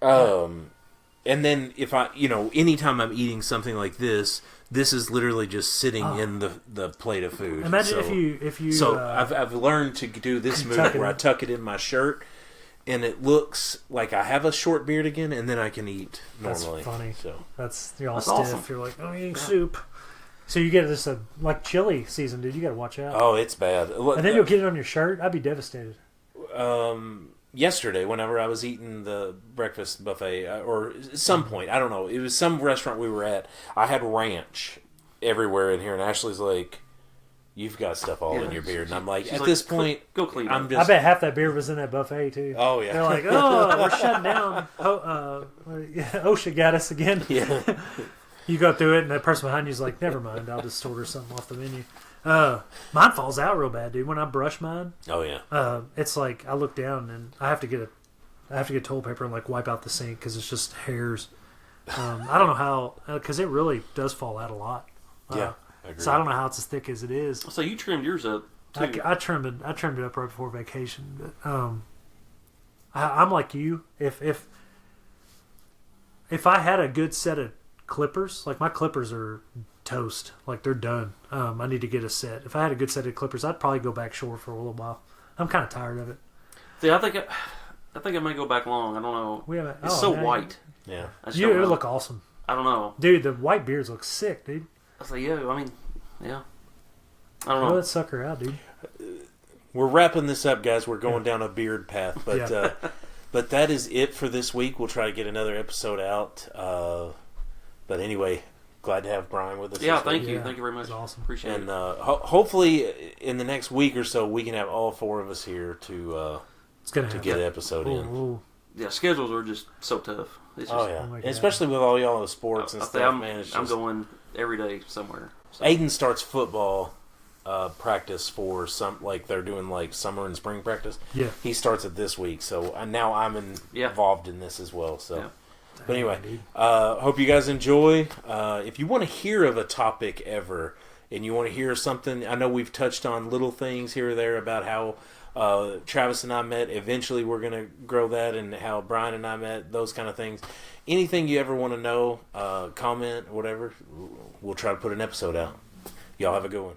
Speaker 1: And then if anytime I'm eating something like this is literally just sitting in the plate of food.
Speaker 3: Imagine if you.
Speaker 1: So I've learned to do this move where I tuck it in my shirt, and it looks like I have a short beard again, and then I can eat normally.
Speaker 3: That's funny.
Speaker 1: So
Speaker 3: you're all
Speaker 2: that's
Speaker 3: stiff.
Speaker 2: awesome.
Speaker 3: You're like, I'm eating soup. So you get this like chili season, dude. You got to watch out.
Speaker 1: Oh, it's bad.
Speaker 3: And then you'll get it on your shirt. I'd be devastated.
Speaker 1: Yesterday, whenever I was eating the breakfast buffet, or some point, I don't know, it was some restaurant we were at, I had ranch everywhere in here, and Ashley's like, you've got stuff all in your beard. And I'm like, at this point,
Speaker 2: go clean
Speaker 1: I'm
Speaker 2: up.
Speaker 1: just...
Speaker 3: I bet half that beer was in that buffet, too.
Speaker 1: Oh, yeah.
Speaker 3: They're like, we're shutting down. OSHA got us again.
Speaker 1: Yeah.
Speaker 3: You go through it, and that person behind you is like, never mind, I'll just order something off the menu. Mine falls out real bad, dude. When I brush mine,
Speaker 1: oh yeah,
Speaker 3: it's like I look down and I have to get toilet paper and like wipe out the sink because it's just hairs. I don't know how, because it really does fall out a lot.
Speaker 1: Yeah, I agree.
Speaker 3: So I don't know how it's as thick as it is.
Speaker 2: So you trimmed yours up too.
Speaker 3: I trimmed it up right before vacation. But, I'm like you. If I had a good set of clippers, like my clippers are toast, like they're done. I need to get a set. If I had a good set of clippers, I'd probably go back short for a little while. I'm kind of tired of it.
Speaker 2: See, I think I might go back long. I don't know. It's so white.
Speaker 1: Yeah,
Speaker 3: it would look awesome.
Speaker 2: I don't know,
Speaker 3: dude. The white beards look sick, dude.
Speaker 2: I was like, yeah. I mean, yeah. I don't know.
Speaker 3: Throw that sucker out, dude.
Speaker 1: We're wrapping this up, guys. We're going down a beard path, but but that is it for this week. We'll try to get another episode out. But anyway, glad to have Brian with us.
Speaker 2: Yeah, thank you. Thank you very much.
Speaker 3: Awesome.
Speaker 2: Appreciate it.
Speaker 1: And hopefully in the next week or so, we can have all four of us here to get an episode in.
Speaker 3: Ooh.
Speaker 2: Yeah, schedules are just so tough. It's just,
Speaker 1: Especially with all y'all in sports and stuff, man.
Speaker 2: I'm going every day somewhere. So.
Speaker 1: Aiden starts football practice for they're doing like summer and spring practice.
Speaker 3: Yeah.
Speaker 1: He starts it this week, so now I'm involved in this as well. So. Yeah. But anyway, hope you guys enjoy. If you want to hear of a topic ever, and you want to hear something, I know we've touched on little things here or there about how Travis and I met. Eventually, we're going to grow that, and how Brian and I met, those kind of things. Anything you ever want to know, comment, whatever, we'll try to put an episode out. Y'all have a good one.